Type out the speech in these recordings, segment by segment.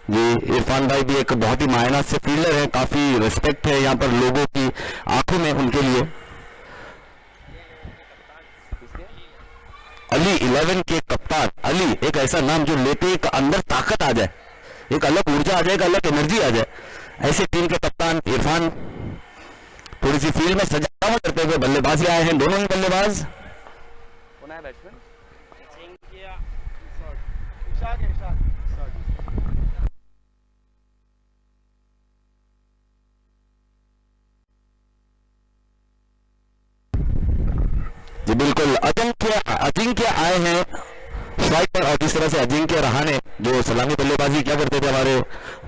जी इरफान भाई भी एक बहुत ही मायना से फील्डर है, काफी रिस्पेक्ट है यहाँ पर लोगों की आंखों में उनके लिए। अली 11 के कप्तान अली, एक ऐसा नाम जो लेते एक अंदर ताकत आ जाए, एक अलग ऊर्जा आ जाए, एक अलग एनर्जी आ जाए, ऐसे टीम के कप्तान इरफान थोड़ी सी फील्ड में सजावट करते हुए बल्लेबाजी आए हैं, दोनों ही बल्लेबाज। जी बिल्कुल, अजिंक्य आए हैं स्ट्राइक पर, और जिस तरह से अजिंक्य रहाणे जो सलामी बल्लेबाजी क्या करते थे हमारे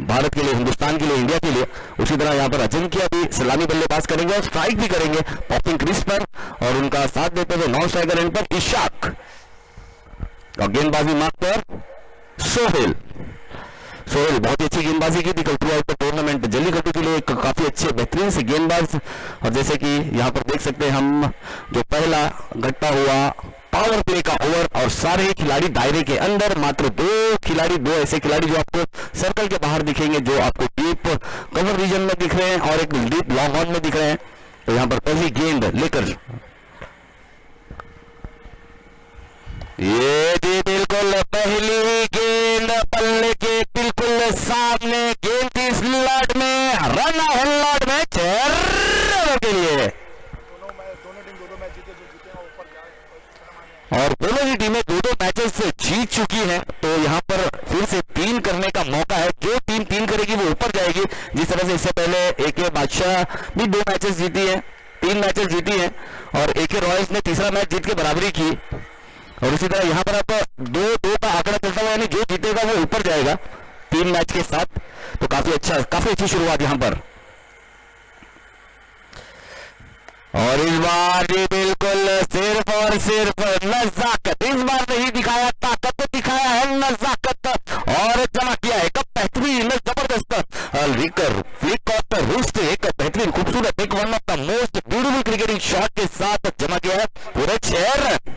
भारत के लिए, हिंदुस्तान के लिए, इंडिया के लिए, उसी तरह यहाँ पर अजिंक्य भी सलामी बल्लेबाज करेंगे और स्ट्राइक भी करेंगे पॉपिंग क्रीज पर, और उनका साथ देते हुए नॉन स्ट्राइकर एंड पर इशाक, और गेंदबाजी मार्ग पर सोहेल बहुत ही अच्छी गेंदबाजी की थी कल थ्रू आउट टूर्नामेंट, जल्लीकट्टू के लिए एक काफी अच्छे बेहतरीन से गेंदबाज। और जैसे कि यहाँ पर देख सकते हैं हम, जो पहला घटता हुआ पावर प्ले का ओवर, और सारे खिलाड़ी दायरे के अंदर, मात्र दो ऐसे खिलाड़ी जो आपको सर्कल के बाहर दिखेंगे, जो आपको डीप कवर रीजन में दिख रहे हैं और एक डीप लॉन्ग ऑन में दिख रहे हैं। तो यहाँ पर पहली गेंद लेकर ये जी बिल्कुल पहली गेंद बल्ले के बिल्कुल सामने, गेंद थी स्लॉट में, रन हॉलॉट में के लिए, और दोनों ही टीमें दो मैचेस जीत चुकी हैं। तो यहाँ पर फिर से 3 करने का मौका है, जो टीम 3 करेगी वो ऊपर जाएगी। जिस तरह से इससे पहले एके बादशाह भी 2 मैचेस जीती है, 3 मैचेस जीती है, और एके रॉयल्स ने तीसरा मैच जीत के बराबरी की, और इसी तरह यहाँ पर आपका 2-2 का आंकड़ा चलता हुआ, यानी जो जीतेगा वो ऊपर जाएगा 3 मैच के साथ। तो काफी अच्छी शुरुआत यहाँ पर। और इस बार जी बिल्कुल सिर्फ और सिर्फ नजाकत, इस बार नहीं दिखाया ताकत, दिखाया है नजाकत, और जमा किया है एक बेहतरीन जबरदस्त फ्लिक ऑफ रूस्ट, एक बेहतरीन खूबसूरत, एक one of the most beautiful cricketing shot के साथ जमा किया है पूरे 6 रन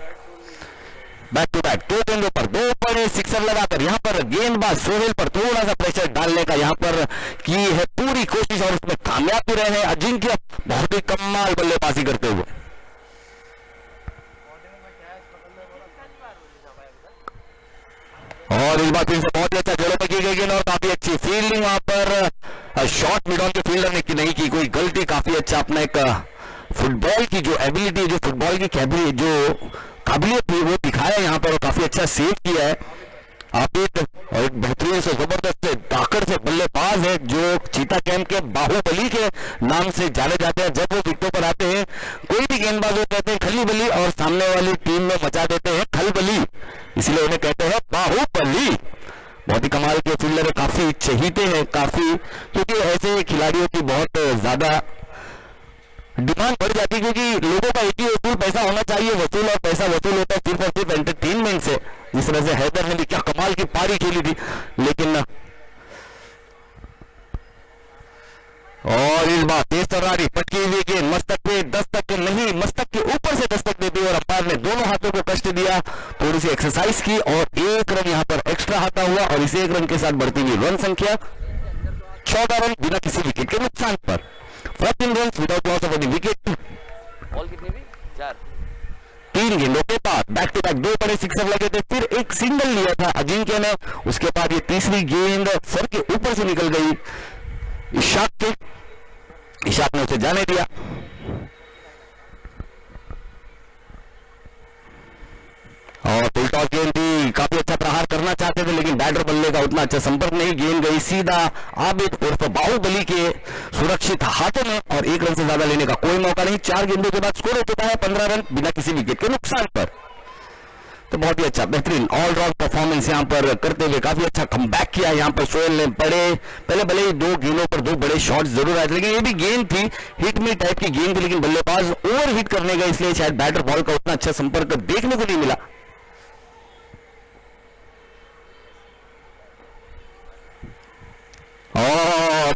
बैक टू बैक, 2 गेंदों पर 2 बड़े सिक्सर लगाकर यहाँ पर गेंदबाज सोहेल पर थोड़ा सा प्रेशर डालने का यहाँ पर की है पूरी कोशिश, और उसमें कामयाब भी रहे हैं अजिंक्य बहुत ही कमाल बल्लेबाजी करते हुए। और इस बार फिर से बहुत ही अच्छा जड़ों में की गई गेंद, और काफी अच्छी फील्डिंग वहां पर, शॉट मिड ऑन के फील्डर ने नहीं की कोई गलती, काफी अच्छा अपना एक फुटबॉल की जो एबिलिटी, जो फुटबॉल की जो काबिलियत थी वो दिखाया यहाँ पर, काफी अच्छा सेव किया है आबिद, और एक बेहतरीन से जबरदस्त से ताकत से बल्लेबाज है जो चीता कैंप के बाहुबली के नाम से जाने जाते हैं। जब वो विकेटों पर आते हैं, कोई भी गेंदबाज कहते हैं खलीबली, और सामने वाली टीम में मचा देते हैं खलबली, इसलिए उन्हें कहते हैं बाहुबली। बहुत ही कमाल के फील्डर है, काफी चहीते हैं, काफी, क्योंकि ऐसे खिलाड़ियों की बहुत ज्यादा डिमांड बढ़ जाती है, क्योंकि लोगों का एक ही उसूल पैसा होना चाहिए वसूल, और पैसा वसूल होता है सिर्फ और सिर्फ एंटरटेनमेंट से। जिस तरह से हैदर ने भी क्या कमाल की पारी खेली थी, लेकिन और इस बार तेज तर्रारी पटकी हुई गेंद मस्तक पे दस्तक के नहीं, मस्तक के ऊपर से दस्तक देती, और अंपायर ने दोनों हाथों को कष्ट दिया, थोड़ी सी एक्सरसाइज की, और 1 रन यहाँ पर एक्स्ट्रा आता हुआ, और इस 1 रन के साथ बढ़ती हुई रन संख्या 14 रन बिना किसी विकेट के नुकसान पर, 14 runs without loss of any wicket। Ball कितनी थी? 4। 3 गेंदों के बाद बैक टू बैक 2 बड़े सिक्सर लगे थे, फिर एक सिंगल लिया था अजिंक्य ने, उसके बाद ये तीसरी गेंद सर के ऊपर से निकल गई इशाक ने उसे जाने दिया। और फुल टॉस गेंद थी, काफी अच्छा प्रहार करना चाहते थे, लेकिन बैटर बल्ले का उतना अच्छा संपर्क नहीं, गेंद गई सीधा आबिद उर्फ बाहुबली के सुरक्षित हाथों में, और 1 रन से ज्यादा लेने का कोई मौका नहीं। 4 गेंदों के बाद स्कोर हो चुका है 15 रन बिना किसी विकेट के नुकसान पर। तो बहुत ही अच्छा बेहतरीन ऑलराउंड परफॉर्मेंस यहाँ पर करते हुए काफी अच्छा कमबैक किया यहाँ पर सोहेल ने। पहले भले ही 2 गेंदों पर 2 बड़े शॉट्स जरूर आए थे, लेकिन ये भी गेंद थी हिट मी टाइप की गेंद थी, लेकिन बल्लेबाज ओवर हिट करने का, इसलिए शायद बैटर बॉल का उतना अच्छा संपर्क देखने को नहीं मिला।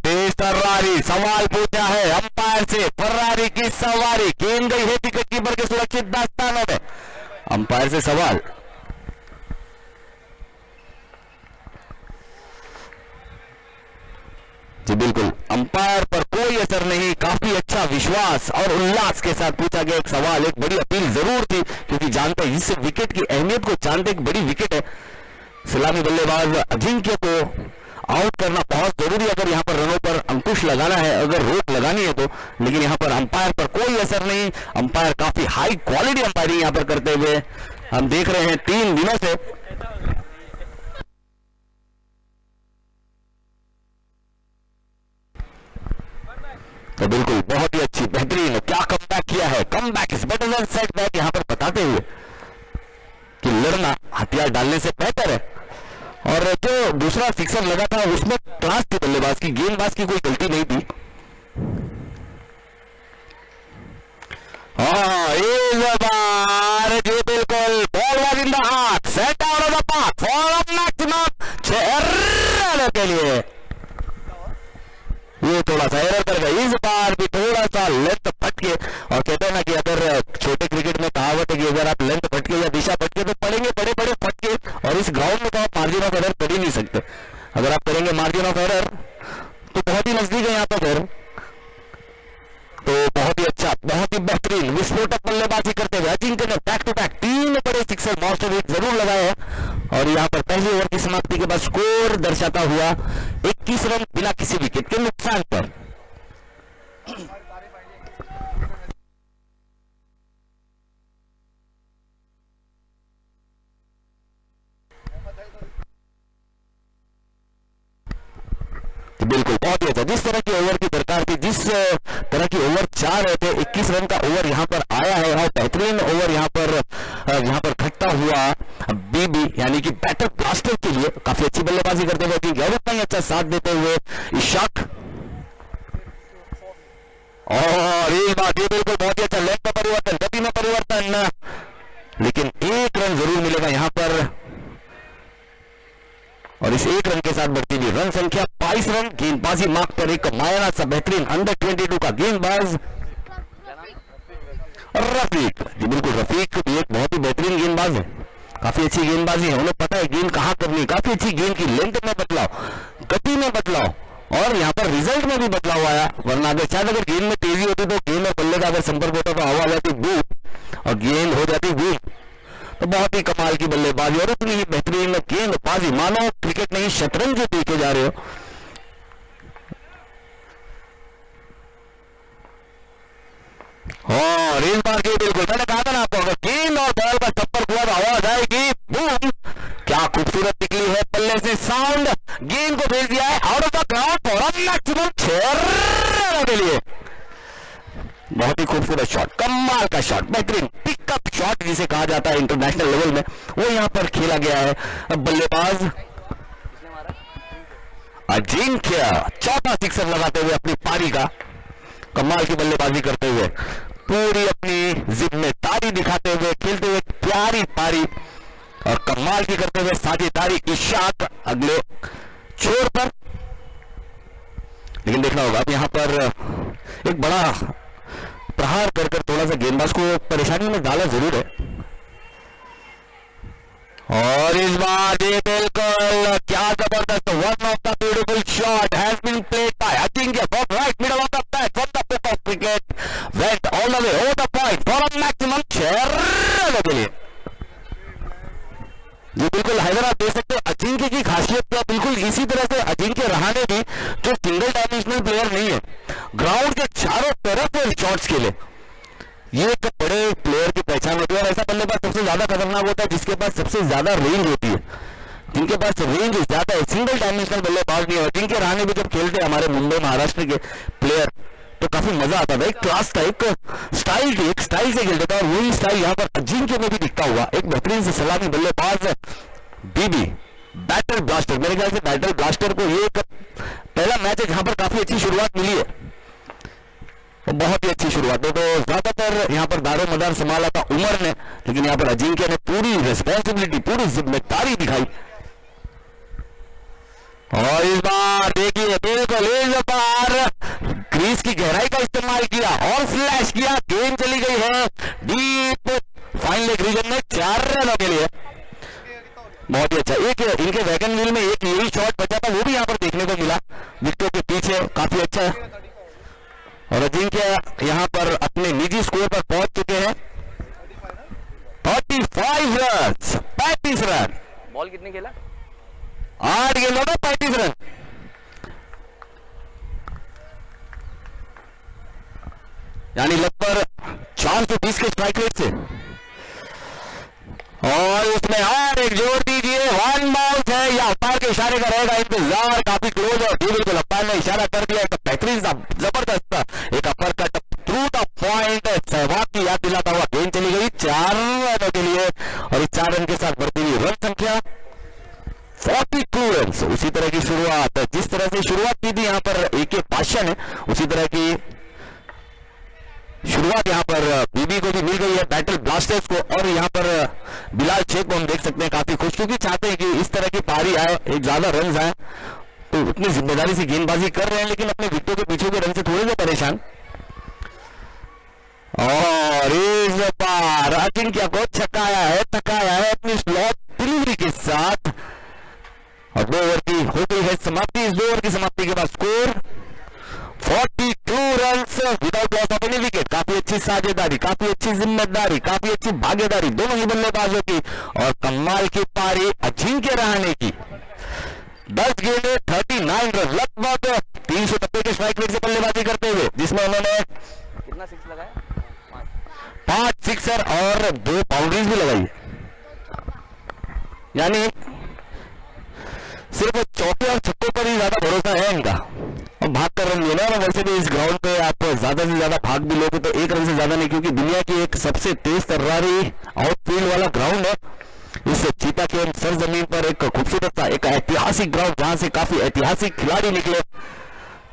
तेज तर्रारी सवाल पूछा है अंपायर से, फर्रारी की सवारी, गेंद गई है विकेट कीपर के सुरक्षित दास्तानों में। अंपायर से सवाल, बिल्कुल अंपायर पर कोई असर नहीं, काफी अच्छा विश्वास और उल्लास के साथ पूछा गया एक सवाल, एक बड़ी अपील जरूर थी, क्योंकि जानते हैं इस विकेट की अहमियत को, जानते एक बड़ी विकेट है, सलामी बल्लेबाज अजिंक्य को आउट करना बहुत जरूरी है अगर यहाँ पर रनों पर अंकुश लगाना है, अगर रोक लगानी है तो। लेकिन यहाँ पर अंपायर पर कोई असर नहीं, अंपायर काफी हाई क्वालिटी अंपायरिंग यहाँ पर करते हुए हम देख रहे हैं 3 दिनों से। तो बिल्कुल बहुत ही अच्छी बेहतरीन, क्या कमबैक किया है, comeback is better than setback, यहाँ पर बताते हुए कि लड़ना हथियार डालने से बेहतर है। और जो दूसरा सिक्सर लगा था उसमें क्लास थी बल्लेबाज की, गेंदबाज की कोई गलती नहीं थी। जी बिल्कुल, बॉल वाज इन द हाथ, set out of the park for maximum 6 run के लिए। ये थोड़ा सा एरर कर गया, इस बार भी थोड़ा सा लेंथ फटके, और कहते हैं ना कि अगर छोटे क्रिकेट में कहावत है कि अगर आप लेंथ फटके या दिशा फटके तो पड़ेंगे बड़े बड़े फटके, और इस ग्राउंड में तो आप मार्जिन ऑफ एरर कर ही नहीं सकते। अगर आप करेंगे मार्जिन ऑफ एरर तो बहुत ही नजदीक है यहाँ पर, तो बहुत ही अच्छा, बहुत ही बेहतरीन विस्फोटक बल्लेबाजी करते हुए अजिंक्य ने बैक टू बैक 3 बड़े सिक्सर मास्टर हिट जरूर लगाए हैं। और यहाँ पर पहले ओवर की समाप्ति के बाद स्कोर दर्शाता हुआ 21 रन बिना किसी विकेट के नुकसान पर। बिल्कुल बहुत ही अच्छा, जिस तरह की ओवर की दरकार थी, जिस तरह की ओवर चाह रहे थे, 21 रन का ओवर यहाँ पर आया है, और बेहतरीन ओवर यहाँ पर खटता हुआ बीबी यानी कि बैटर ब्लास्टर के लिए काफी अच्छी बल्लेबाजी करते हुए गौरव अच्छा साथ देते हुए इशाक, और इस बात ये बिल्कुल बहुत ही अच्छा लेंथ में परिवर्तन, गति में परिवर्तन, लेकिन 1 रन जरूर मिलेगा यहाँ पर, और इस 1 रन के साथ बढ़ती हुई रन संख्या 22 रन। गेंदबाजी मार्क पर एक मायना सा बेहतरीन अंडर 22 का गेंदबाज रफीक, जी बिल्कुल रफीक भी एक बहुत ही बेहतरीन गेंदबाज है, काफी अच्छी गेंदबाजी है, उन्हें पता है गेंद कहां करनी है, काफी अच्छी गेंद की लेंथ में बदलाव, गति में बदलाव, और यहाँ पर रिजल्ट में भी बदलाव आया। वरना अगर शायद अगर गेंद में तेजी होती तो गेंद और बल्ले का अगर संपर्क होता तो हवा जाती बूम और गेंद हो जाती बूम। तो बहुत ही कमाल की बल्लेबाजी और उतनी ही बेहतरीन गेंदबाजी, मानो क्रिकेट नहीं शतरंज जो देखे जा रहे हो। और इस बार की बिल्कुल मैंने कहा था ना आपको, अगर गेंद और बॉल का संपर्क हुआ तो आवाज आएगी बूम। क्या खूबसूरत निकली है, बल्ले से साउंड, गेंद को भेज दिया है out of the ground for maximum 6 run के लिए। बहुत ही खूबसूरत शॉट, कमाल का शॉट, बेहतरीन पिकअप शॉट जिसे कहा जाता है इंटरनेशनल लेवल में, वो यहाँ पर खेला गया है। अब बल्लेबाज अजिंक्य चौथा सिक्सर लगाते हुए अपनी पारी का कमाल की बल्लेबाजी करते हुए, पूरी अपनी जिम्मेदारी दिखाते हुए, खेलते हुए प्यारी पारी और कमाल की करते हुए साझेदारी इशाक अगले छोर पर। लेकिन देखना होगा अब यहाँ पर एक बड़ा प्रहार कर थोड़ा सा गेंदबाज को परेशानी में डाला जरूर है। और इस बार ये बिल्कुल क्या जबरदस्त, one of the beautiful shot has been played by Ajinkya from right middle of the bat from the pitch of cricket, went all the way over the point for a maximum 6 run के लिए। ये बिल्कुल हैदराबाद देख सकते हो अजिंक्य की खासियत क्या, बिल्कुल इसी तरह से अजिंक्य रहाणे भी जो सिंगल डायमेंशनल प्लेयर नहीं है, ग्राउंड के चारों तरफ शॉट्स खेले, ये एक बड़े प्लेयर की पहचान होती है। और ऐसा बल्लेबाज सबसे ज्यादा खतरनाक होता है जिसके पास सबसे ज्यादा रेंज होती है, जिनके पास रेंज ज्यादा है, सिंगल डायमेंशनल बल्लेबाज नहीं है। अजिंक्य रहाणे भी जब खेलते हमारे मुंबई महाराष्ट्र के प्लेयर तो काफी मजा आता था, एक क्लास था, एक स्टाइल थी, एक स्टाइल से खेलते था, और वही स्टाइल यहाँ पर अजिंक्य में भी दिखता हुआ एक बेहतरीन से सलामी बल्लेबाज बीबी बैटर ब्लास्टर, मेरे ख्याल से बैटर ब्लास्टर को ये पहला मैच है जहां पर काफी अच्छी शुरुआत मिली है, तो बहुत ही अच्छी शुरुआत है। तो ज्यादातर यहाँ पर दारो मदार संभाला था उमर ने, लेकिन यहाँ पर अजिंक्य ने पूरी रिस्पॉन्सिबिलिटी, पूरी जिम्मेदारी दिखाई। और इस बार देखिए बिल्कुल इस बार क्रीज की गहराई का इस्तेमाल किया और स्लैश किया, गेंद चली गई है डीप फाइन लेग रीजन में 4 रनों के लिए। बहुत ही अच्छा, एक इनके वैगन व्हील में एक यही शॉट बचा था, वो भी यहाँ पर देखने को मिला, विकेटों के पीछे, काफी अच्छा है। और अजिंक्य यहां पर अपने निजी स्कोर पर पहुंच चुके हैं 35 रन, 35 रन। बॉल कितने खेला? 8 गेंदों में 35 रन। यानी लगभग 420 के स्ट्राइक रेट से। और उसमें और एक जोड़ दीजिए, वन बाउंस है या अंपायर के इशारे का रहेगा इंतजार, काफी क्लोज और बिल्कुल अंपायर ने इशारा कर दिया। एक बेहतरीन जबरदस्त एक upper cut through the point, Sehwag की याद दिलाता हुआ गेंद चली गई 4 रनों के लिए। और इस 4 रन के साथ बढ़ती हुई रन संख्या 42 रन। उसी तरह की शुरुआत, जिस तरह से शुरुआत की थी यहाँ पर AK पाशा ने, उसी तरह की शुरुआत यहां पर बीबी को भी मिल गई है, बैटल ब्लास्टर्स को। और यहां पर बिलाल शेख को हम देख सकते हैं काफी खुश, क्योंकि चाहते हैं कि इस तरह की पारी आए, एक ज्यादा रन आए, तो उतनी जिम्मेदारी से गेंदबाजी कर रहे हैं, लेकिन अपने विकेटों के पीछे के रन से थोड़े से परेशान। और इस बार अजिंक्य को थकाया है अपनी स्लॉट डिलीवरी के साथ। और 2 ओवर की हो गई है समाप्ति। इस 2 ओवर की समाप्ति के बाद score 42 runs without loss of any wicket. काफी अच्छी साझेदारी, काफी अच्छी जिम्मेदारी, काफी अच्छी भागीदारी दोनों ही बल्लेबाजों की। और कमाल की पारी अजिंक्य रहाणे की, 10 गेंदें 39 रन, लगभग 390 के स्ट्राइक रेट से बल्लेबाजी करते हुए, जिसमें उन्होंने कितना सिक्स लगाया? 5 सिक्सर और 2 बाउंड्रीज भी लगाई। यानी सिर्फ चौके और छक्कों पर ही ज्यादा भरोसा है इनका, और भाग कर रन लेना। और वैसे भी इस ग्राउंड पे आप ज्यादा से ज्यादा भाग भी लोगे तो 1 रन से ज्यादा नहीं, क्योंकि दुनिया की एक सबसे तेज तर्रारी आउटफील्ड वाला ग्राउंड है। इस चीता के सरजमीन पर एक खूबसूरत सा एक ऐतिहासिक ग्राउंड, जहां से काफी ऐतिहासिक खिलाड़ी निकले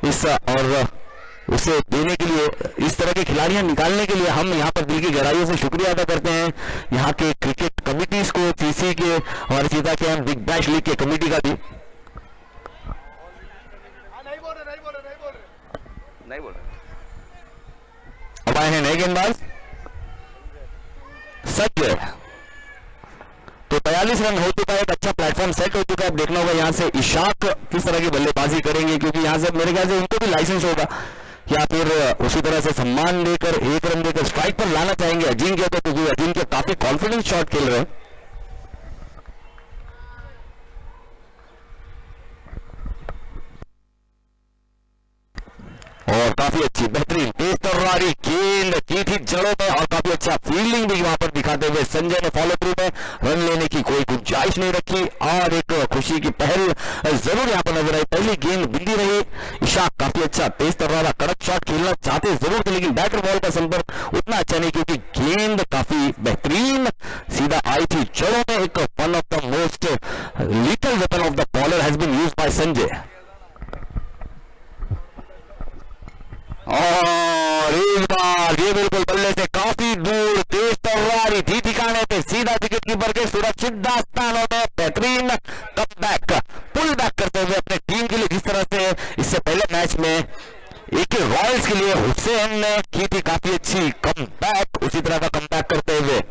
इस, और उसे देने के लिए, इस तरह के खिलाड़ियां निकालने के लिए हम यहाँ पर दिल की गहराइयों से शुक्रिया अदा करते हैं यहाँ के क्रिकेट कमिटीज को, CC के, हमारे चीता के बिग बैश लीग के कमेटी का भी। नहीं बोल रहे। अब आए हैं नए गेंदबाज संजय। तो 43 रन हो चुका है, एक अच्छा प्लेटफॉर्म सेट हो चुका है। अब देखना होगा यहाँ से इशाक किस तरह की बल्लेबाजी करेंगे, क्योंकि यहाँ से मेरे ख्याल से उनको भी लाइसेंस होगा, या फिर उसी तरह से सम्मान देकर 1 रन देकर स्ट्राइक पर लाना चाहेंगे अजिंक्य को, क्योंकि अजिंक्य काफी कॉन्फिडेंस शॉट खेल रहे हैं। और काफी अच्छी बेहतरीन तेज तर्रारी गेंद की थी जड़ों में, और काफी अच्छा फील्डिंग भी वहां पर दिखाते हुए संजय ने फॉलो थ्रू में रन लेने की कोई गुंजाइश नहीं रखी। और एक खुशी की पहल जरूर यहां पर नजर आई, पहली गेंद बिंदी रही। इशाक काफी अच्छा तेज तर्रारा कड़क शॉट खेलना चाहते जरूर थे, लेकिन बैटर बॉल का संपर्क उतना अच्छा नहीं, क्योंकि गेंद काफी बेहतरीन सीधा आई थी जड़ों में। एक one of the most lethal weapon of the bowler has been used by Sanjay. और इस बार ये बिल्कुल बल्ले से काफी दूर तेज तर्रारी थी ठिकाने पे, सीधा विकेट कीपर के सुरक्षित स्थानों में बेहतरीन कमबैक, पुल बैक करते हुए अपने टीम के लिए, जिस तरह से इससे पहले मैच में AK रॉयल्स के लिए हुसैन ने की थी काफी अच्छी कमबैक, उसी तरह का कमबैक करते हुए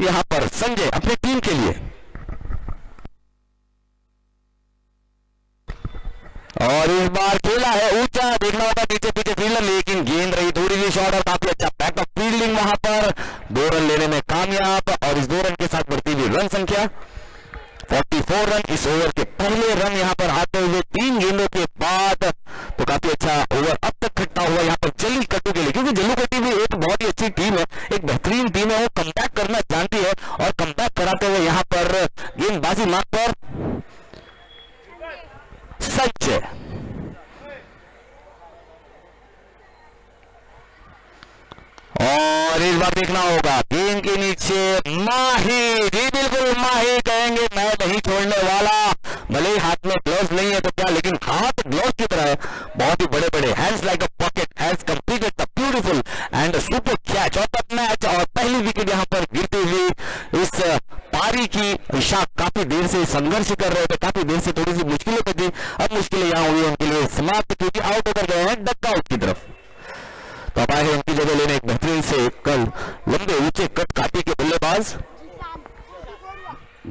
यहां पर संजय अपनी टीम के लिए। और इस बार खेला है ऊंचा, देखना होगा नीचे पीछे फील्डर, लेकिन गेंद रही थोड़ी सी शॉर्ट और काफी अच्छा बैकअप फील्डिंग वहां पर। 2 रन लेने में कामयाब, और इस 2 रन के साथ बढ़ती हुई रन संख्या 44 रन। इस ओवर के पहले रन यहां पर आते हुए 3 गेंदों के बाद, तो काफी अच्छा ओवर अब तक खट्टा हुआ यहां पर जल्ली कट्टू के लिए, क्योंकि जल्लू कट्टी भी एक बहुत ही अच्छी टीम है, एक बेहतरीन टीम है, वो कमबैक करना जानती है। और कमबैक कराते हुए यहां पर गेंदबाजी मार्ग पर संजय। और इस बार देखना होगा गेंद के नीचे माही, जी बिल्कुल माही कहेंगे, मैं नहीं छोड़ने वाला। भले ही हाथ में ग्लव्स नहीं है तो क्या, लेकिन हाथ ग्लव्स की तरह है, बहुत ही बड़े बड़े hands like a pocket, has completed the beautiful and super catch of the match. और पहली विकेट यहां पर गिरती हुई इस पारी की। इशाक काफी देर से संघर्ष कर रहे थे, काफी देर से थोड़ी सी मुश्किलों पे थी, अब मुश्किलें यहां हुई उनके लिए समाप्त, क्योंकि आउट होकर गए हैं डकआउट की तरफ। तो अब आए हैं उनकी जगह लेने एक बेहतरीन से कल लंबे ऊंचे कट काटी के बल्लेबाज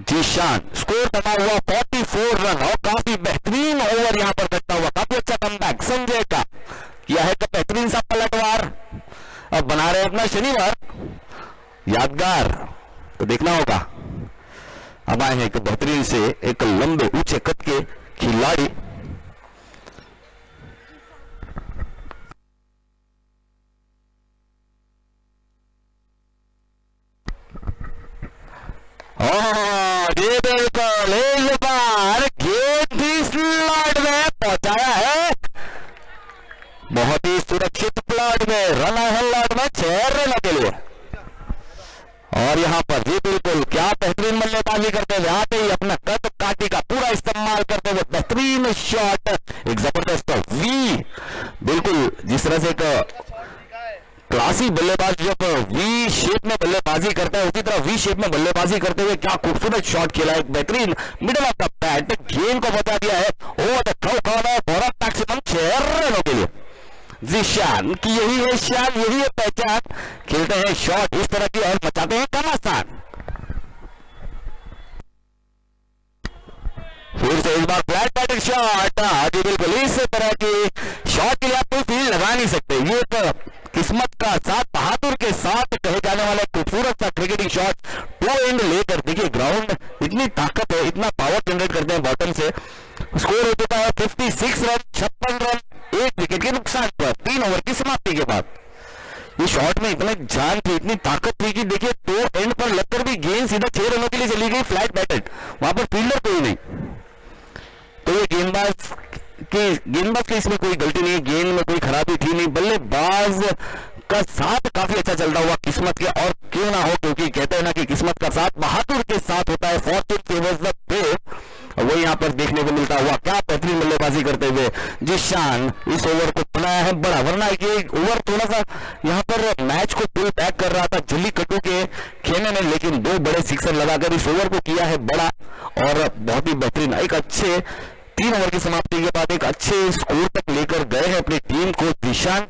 जीशान। स्कोर बना हुआ 44 रन, और काफी बेहतरीन ओवर यहां पर करता हुआ, काफी अच्छा कम एक लंबे ऊंचे कद के खिलाड़ी। ये बिल्कुल इस बार गेंद भी स्लॉट में पहुंचाया है, बहुत ही सुरक्षित प्लॉट में, रन है लॉट में 6 रनों के लिए। और यहां पर ये बिल्कुल क्या बेहतरीन बल्लेबाजी करते हुए, आते ही अपना कद काटी का पूरा इस्तेमाल करते हुए बेहतरीन शॉट, एक जबरदस्त वी, बिल्कुल जिस तरह से एक क्लासी बल्लेबाज जब वी शेप में बल्लेबाजी करता है उसी तरह वी शेप में बल्लेबाजी करते हुए क्या खूबसूरत शॉट खेला, एक बेहतरीन मिडिल ऑफ द बैट गेंद को बचा दिया है over the throw corner for a maximum 6 रनों के लिए। जिशान की यही है शान, यही है पहचान, खेलते हैं शॉट इस तरह की और मचाते हैं घमासान। फिर से इस बार फ्लैट बैटिंग शॉट, आगे बिल्कुल इस तरह की शॉट के लिए आप कोई फील्ड लगा नहीं सकते, ये एक किस्मत का साथ, बहादुर के साथ कहे जाने वाला खूबसूरत सा क्रिकेटिंग शॉट, टू एंड लेकर देखिए ग्राउंड इतनी ताकत है, इतना पावर जनरेट करते हैं बॉटम से। स्कोर हो चुका है 56 रन, 56 रन 1 विकेट के नुकसान पर 3 ओवर की समाप्ति के बाद। ये शॉट में इतना जान थी, इतनी ताकत थी कि देखिए टू एंड पर लगकर भी गेंद सीधा 6 रनों के लिए चली गई, फ्लैट बैटेड, वहां पर फील्डर कोई नहीं। तो ये गेंदबाज की इसमें कोई गलती नहीं, गेंद में कोई खराबी थी नहीं, बल्लेबाज का साथ काफी अच्छा चलता हुआ किस्मत के, और क्यों ना हो, क्योंकि कहते हैं ना कि किस्मत का साथ बहादुर के साथ होता है, फॉर्चून फेवर्स द ब्रेव, वो यहाँ पर देखने को मिलता हुआ। क्या बेहतरीन बल्लेबाजी करते हुए जिशान इस ओवर को बनाया है बड़ा, वरना ये ओवर थोड़ा सा यहाँ पर मैच को पुल बैक कर रहा था जल्लीकट्टू के खेमे ने, लेकिन 2 बड़े सिक्सर लगाकर इस ओवर को किया है बड़ा, और बहुत ही बेहतरीन एक अच्छे 3 ओवर की समाप्ति के बाद एक अच्छे स्कोर तक लेकर गए हैं अपनी टीम को जिशान।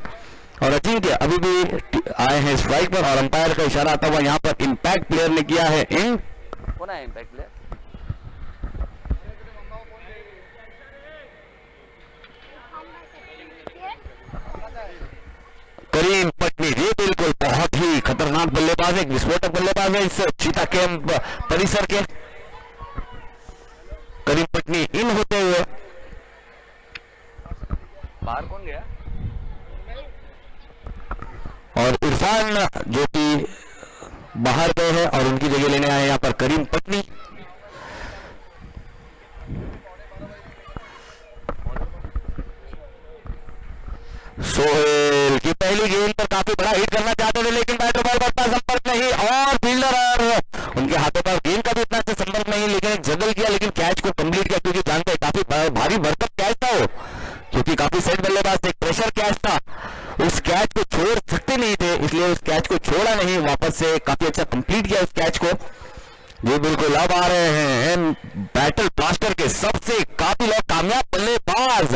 और अजिंक्य अभी भी आए हैं स्ट्राइक पर, और अंपायर का इशारा आता हुआ यहाँ पर इंपैक्ट प्लेयर ने किया है इन। कौन है इंपैक्ट प्लेयर? करीम पटनी, ये बिल्कुल बहुत ही खतरनाक बल्लेबाज है, विस्फोटक बल्लेबाज है इस चीता कैंप परिसर के। करीम पटनी इन होते हुए बाहर कौन गया? और इरफान जो कि बाहर गए हैं और उनकी जगह लेने आए यहाँ पर करीम पटनी। सोहेल की पहली गेंद पर काफी बड़ा हिट करना चाहते थे, लेकिन बैटर बॉल का संपर्क नहीं, और फील्डर और उनके हाथों पर गेंद का भी इतना अच्छा संपर्क नहीं, लेकिन एक जगल किया, लेकिन कैच को कंप्लीट किया, क्योंकि जानते हैं काफी भारी भरकम कैच था वो, क्योंकि काफी सेट बल्लेबाज थे, प्रेशर कैच था, उस कैच को छोड़ सकते नहीं थे, इसलिए उस कैच को छोड़ा नहीं, वापस से काफी अच्छा कंप्लीट किया उस कैच को। ये बिल्कुल अब आ रहे हैं बैटल ब्लास्टर के सबसे काबिल और कामयाब बल्लेबाज,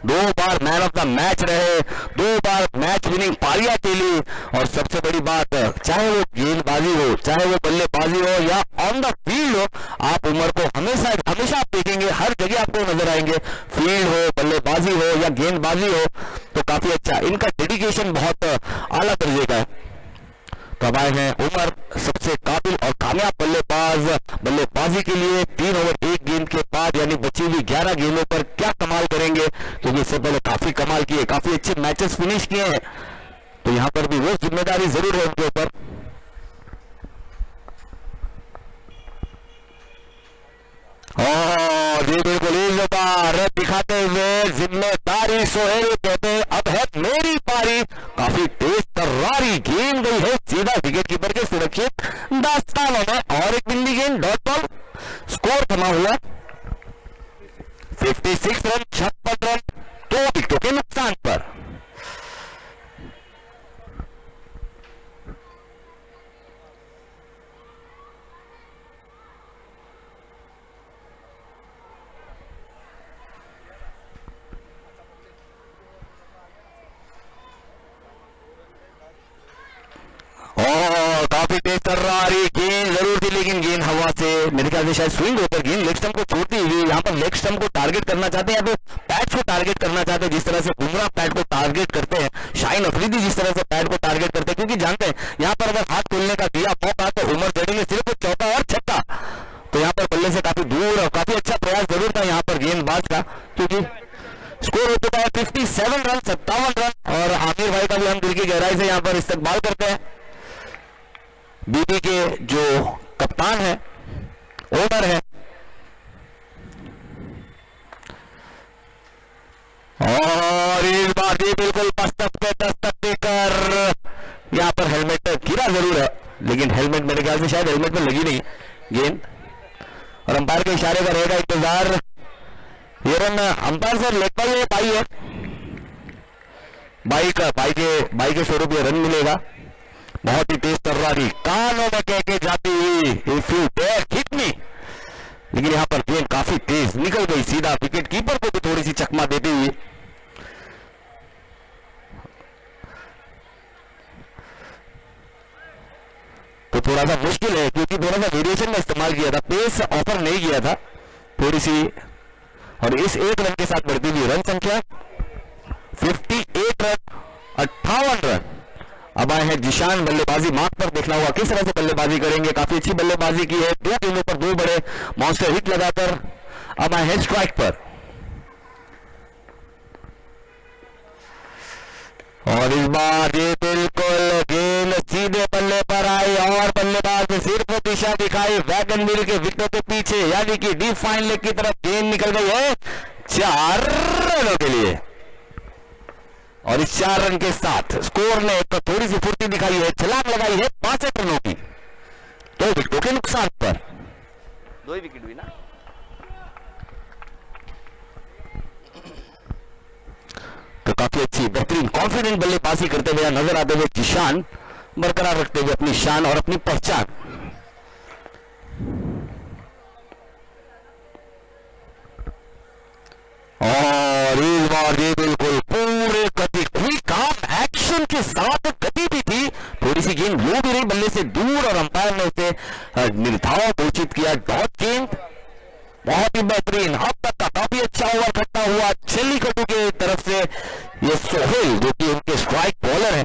2 बार मैन ऑफ द मैच रहे, 2 बार मैच विनिंग पारियां खेली, और सबसे बड़ी बात चाहे वो गेंदबाजी हो, चाहे वो बल्लेबाजी हो या ऑन द फील्ड हो, आप उमर को हमेशा आप देखेंगे, हर जगह आपको नजर आएंगे, फील्ड हो, बल्लेबाजी हो या गेंदबाजी हो, तो काफी अच्छा इनका डेडिकेशन बहुत आला दर्जे का है। तो अब आए हैं उमर, सबसे काबिल और कामयाब बल्लेबाजी के लिए 3 ओवर 1 गेंद के बाद, यानी बची हुई 11 गेंदों पर क्या कमाल करेंगे, क्योंकि इससे पहले काफी कमाल किए, काफी अच्छे मैचेस फिनिश किए हैं, तो यहां पर भी वो जिम्मेदारी जरूर है उनके ऊपर। और ये बिल्कुल इस बार दिखाते हुए जिम्मेदारी सोहेल कहते हैं अब है मेरी पारी, काफी तेज तर्रारी गेंद गई है सीधा विकेट कीपर के सुरक्षित दास्तानों में, और एक बिंदी गेंद डॉट बॉल, स्कोर थमा हुआ 56 रन 56 रन 2 विकेटों के नुकसान पर। काफी तेज तर्रारी गेंद जरूर थी, लेकिन गेंद हवा से मेरे ख्याल से शायद स्विंग होकर गेंद लेग स्टंप को छोड़ती हुई, यहाँ पर लेग स्टंप को टारगेट करना चाहते हैं, या तो पैड को टारगेट करना चाहते हैं, जिस तरह से बुमराह पैड को टारगेट करते हैं, शाहीन अफरीदी जिस तरह से पैड को टारगेट करते हैं, क्योंकि जानते हैं यहाँ पर अगर हाथ खोलने का दिया मौका तो उमर जडेंगे सिर्फ 4 और 6, तो तो यहाँ पर बल्ले से काफी दूर और काफी अच्छा प्रयास जरूर था यहाँ पर गेंदबाज का, क्योंकि स्कोर हो चुका है 57 रन 57 रन। और आमिर भाई का भी हम दिल की गहराई से यहाँ पर इस्तकबाल करते हैं। बीबी के जो कप्तान है, ओनर है, और इस बार भी बिल्कुल मस्तक पे दस्तक देकर यहाँ पर हेलमेट गिरा जरूर है, लेकिन हेलमेट मेरे ख्याल से शायद हेलमेट में लगी नहीं गेंद, और अंपायर के इशारे का रहेगा इंतजार। ये रन अंपायर सर लेता हुए पाई है, बाई के स्वरूप ये रन मिलेगा। बहुत ही तेज तर्रारी कानों में कह के जाती हुई if you dare hit me, लेकिन यहाँ पर गेंद काफी तेज निकल गई सीधा विकेट कीपर को भी थोड़ी सी चकमा देती हुई। तो थोड़ा सा मुश्किल है, क्योंकि थोड़ा सा वेरिएशन में इस्तेमाल किया था, पेस ऑफर नहीं किया था थोड़ी सी, और इस एक रन के साथ बढ़ती हुई रन संख्या 58 रन 58 रन। अब आए हैं जिशान बल्लेबाजी मार्क पर, देखना होगा किस तरह से बल्लेबाजी करेंगे। काफी अच्छी बल्लेबाजी की है, 2 गेंदों पर 2 बड़े मॉन्स्टर हिट लगाकर अब आए हैं स्ट्राइक पर। और इस बार ये बिल्कुल गेंद सीधे बल्ले पर आई और बल्लेबाज ने सिर्फ दिशा दिखाई वैगनविल के विकेटों के पीछे, यानी कि डीप फाइन लेग की तरफ गेंद निकल गई है 4 रनों के लिए। और इस 4 रन के साथ स्कोर ने एक थोड़ी सी फुर्ती दिखाई है, छलांग लगाई है 65 रनों की, 2 विकेटों के नुकसान पर। 2 विकेट हुई ना। तो काफी अच्छी बेहतरीन कॉन्फिडेंट बल्लेबाजी करते हुए नजर आते हुए जिशान, बरकरार रखते हुए अपनी शान और अपनी पहचान। और इस बार ये बिल्कुल पूरे गति क्विक काम एक्शन के साथ गति भी थी, थोड़ी सी गेंद लो भी रही बल्ले से दूर, और अंपायर ने उसे निर्धाव घोषित किया डॉट गेंद। बहुत ही बेहतरीन अब तक का काफी अच्छा ओवर खट्टा हुआ जल्लीकट्टू के तरफ से। ये सोहेल जो कि उनके स्ट्राइक बॉलर है,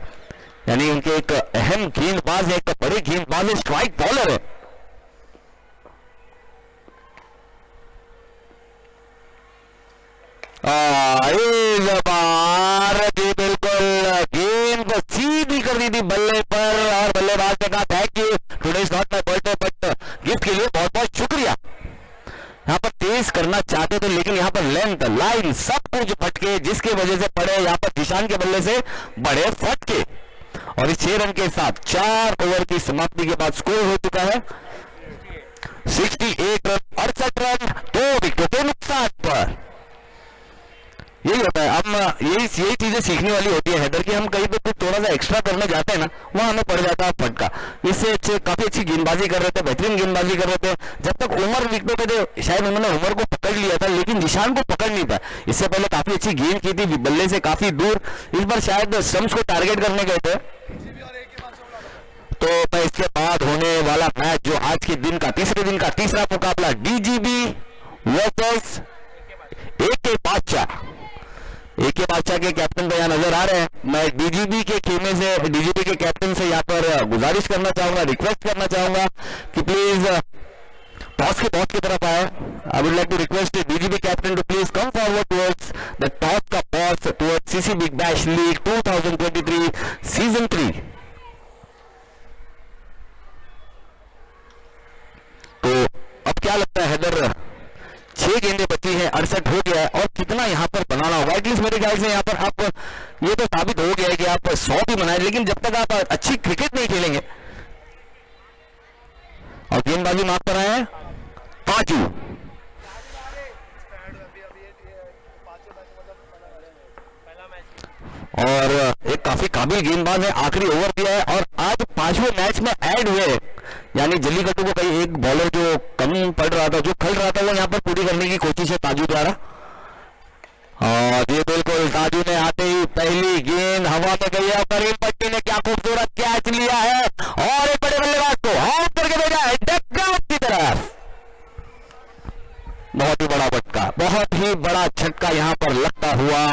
यानी उनके एक अहम गेंदबाज है, एक बड़े गेंदबाज है, स्ट्राइक बॉलर है। इस बार जी बिल्कुल गेंद सीधी कर दी थी बल्ले पर, और बल्लेबाज ने कहा thank you, today is not my birthday but gift के लिए बहुत बहुत शुक्रिया। यहाँ पर तेज करना चाहते थे, लेकिन यहाँ पर लेंथ लाइन सब कुछ भटके, जिसकी वजह से पड़े यहाँ पर जिशान के बल्ले से बड़े फटके। और इस 6 रन के साथ 4 ओवर की समाप्ति के बाद स्कोर हो चुका है 68 रन 68 रन 2 विकेटों के नुकसान पर। यही होता है, अब यही चीजें सीखने वाली होती है हेडर की। हम कहीं पे कुछ थोड़ा सा एक्स्ट्रा करने जाते हैं ना, वहां हमें पड़ जाता है फटका। इससे अच्छे काफी अच्छी गेंदबाजी कर रहे थे, बेहतरीन गेंदबाजी कर रहे थे। जब तक उमर विकेटों पे थे, शायद उन्होंने उमर को पकड़ लिया था, लेकिन निशान को पकड़ नहीं पाया। इससे पहले काफी अच्छी गेंद की थी बल्ले से काफी दूर, इस बार शायद स्टंप्स को टारगेट करने गए थे। तो मैं इसके बाद होने वाला मैच, जो आज के दिन का तीसरे दिन का तीसरा मुकाबला डीजीबी वर्सेस एके बादशाह, एके बादशाह के कैप्टन तो यहाँ नजर आ रहे हैं। मैं डीजीबी के खेमे से, डीजीबी के कैप्टन से यहाँ पर गुजारिश करना चाहूंगा, रिक्वेस्ट करना चाहूंगा कि प्लीज टॉस के बॉक्स की तरफ आए। I would like to request DGB captain to please come forward towards the toss का box towards CC Big Bash League 2023 season 3। तो अब क्या लगता है हेडर, 6 गेंदें बची हैं, 68 हो गया है, और कितना यहाँ पर बनाना होगा। एटलीस्ट मेरे ख्याल से यहाँ पर आप ये तो साबित हो गया है कि आप 100 भी बनाए, लेकिन जब तक आप अच्छी क्रिकेट नहीं खेलेंगे। और गेंदबाजी मार्क पर आए हैं ताजू, और एक काफी काबिल गेंदबाज है, आखिरी ओवर दिया है। और आज 5वें मैच में ऐड हुए, यानी जल्लीकट्टू को कहीं एक बॉलर जो कम पड़ रहा था, जो खल रहा था, वो यहाँ पर पूरी करने की कोशिश है ताजू द्वारा। और ये बिल्कुल ताजू ने आते ही पहली गेंद हवा में गई है, करीम पट्टी ने क्या खूबसूरत कैच लिया है, और एक बड़े बल्लेबाज को आउट करके भेजा है डगआउट की तरफ। बहुत ही बड़ा झटका यहाँ पर लगता हुआ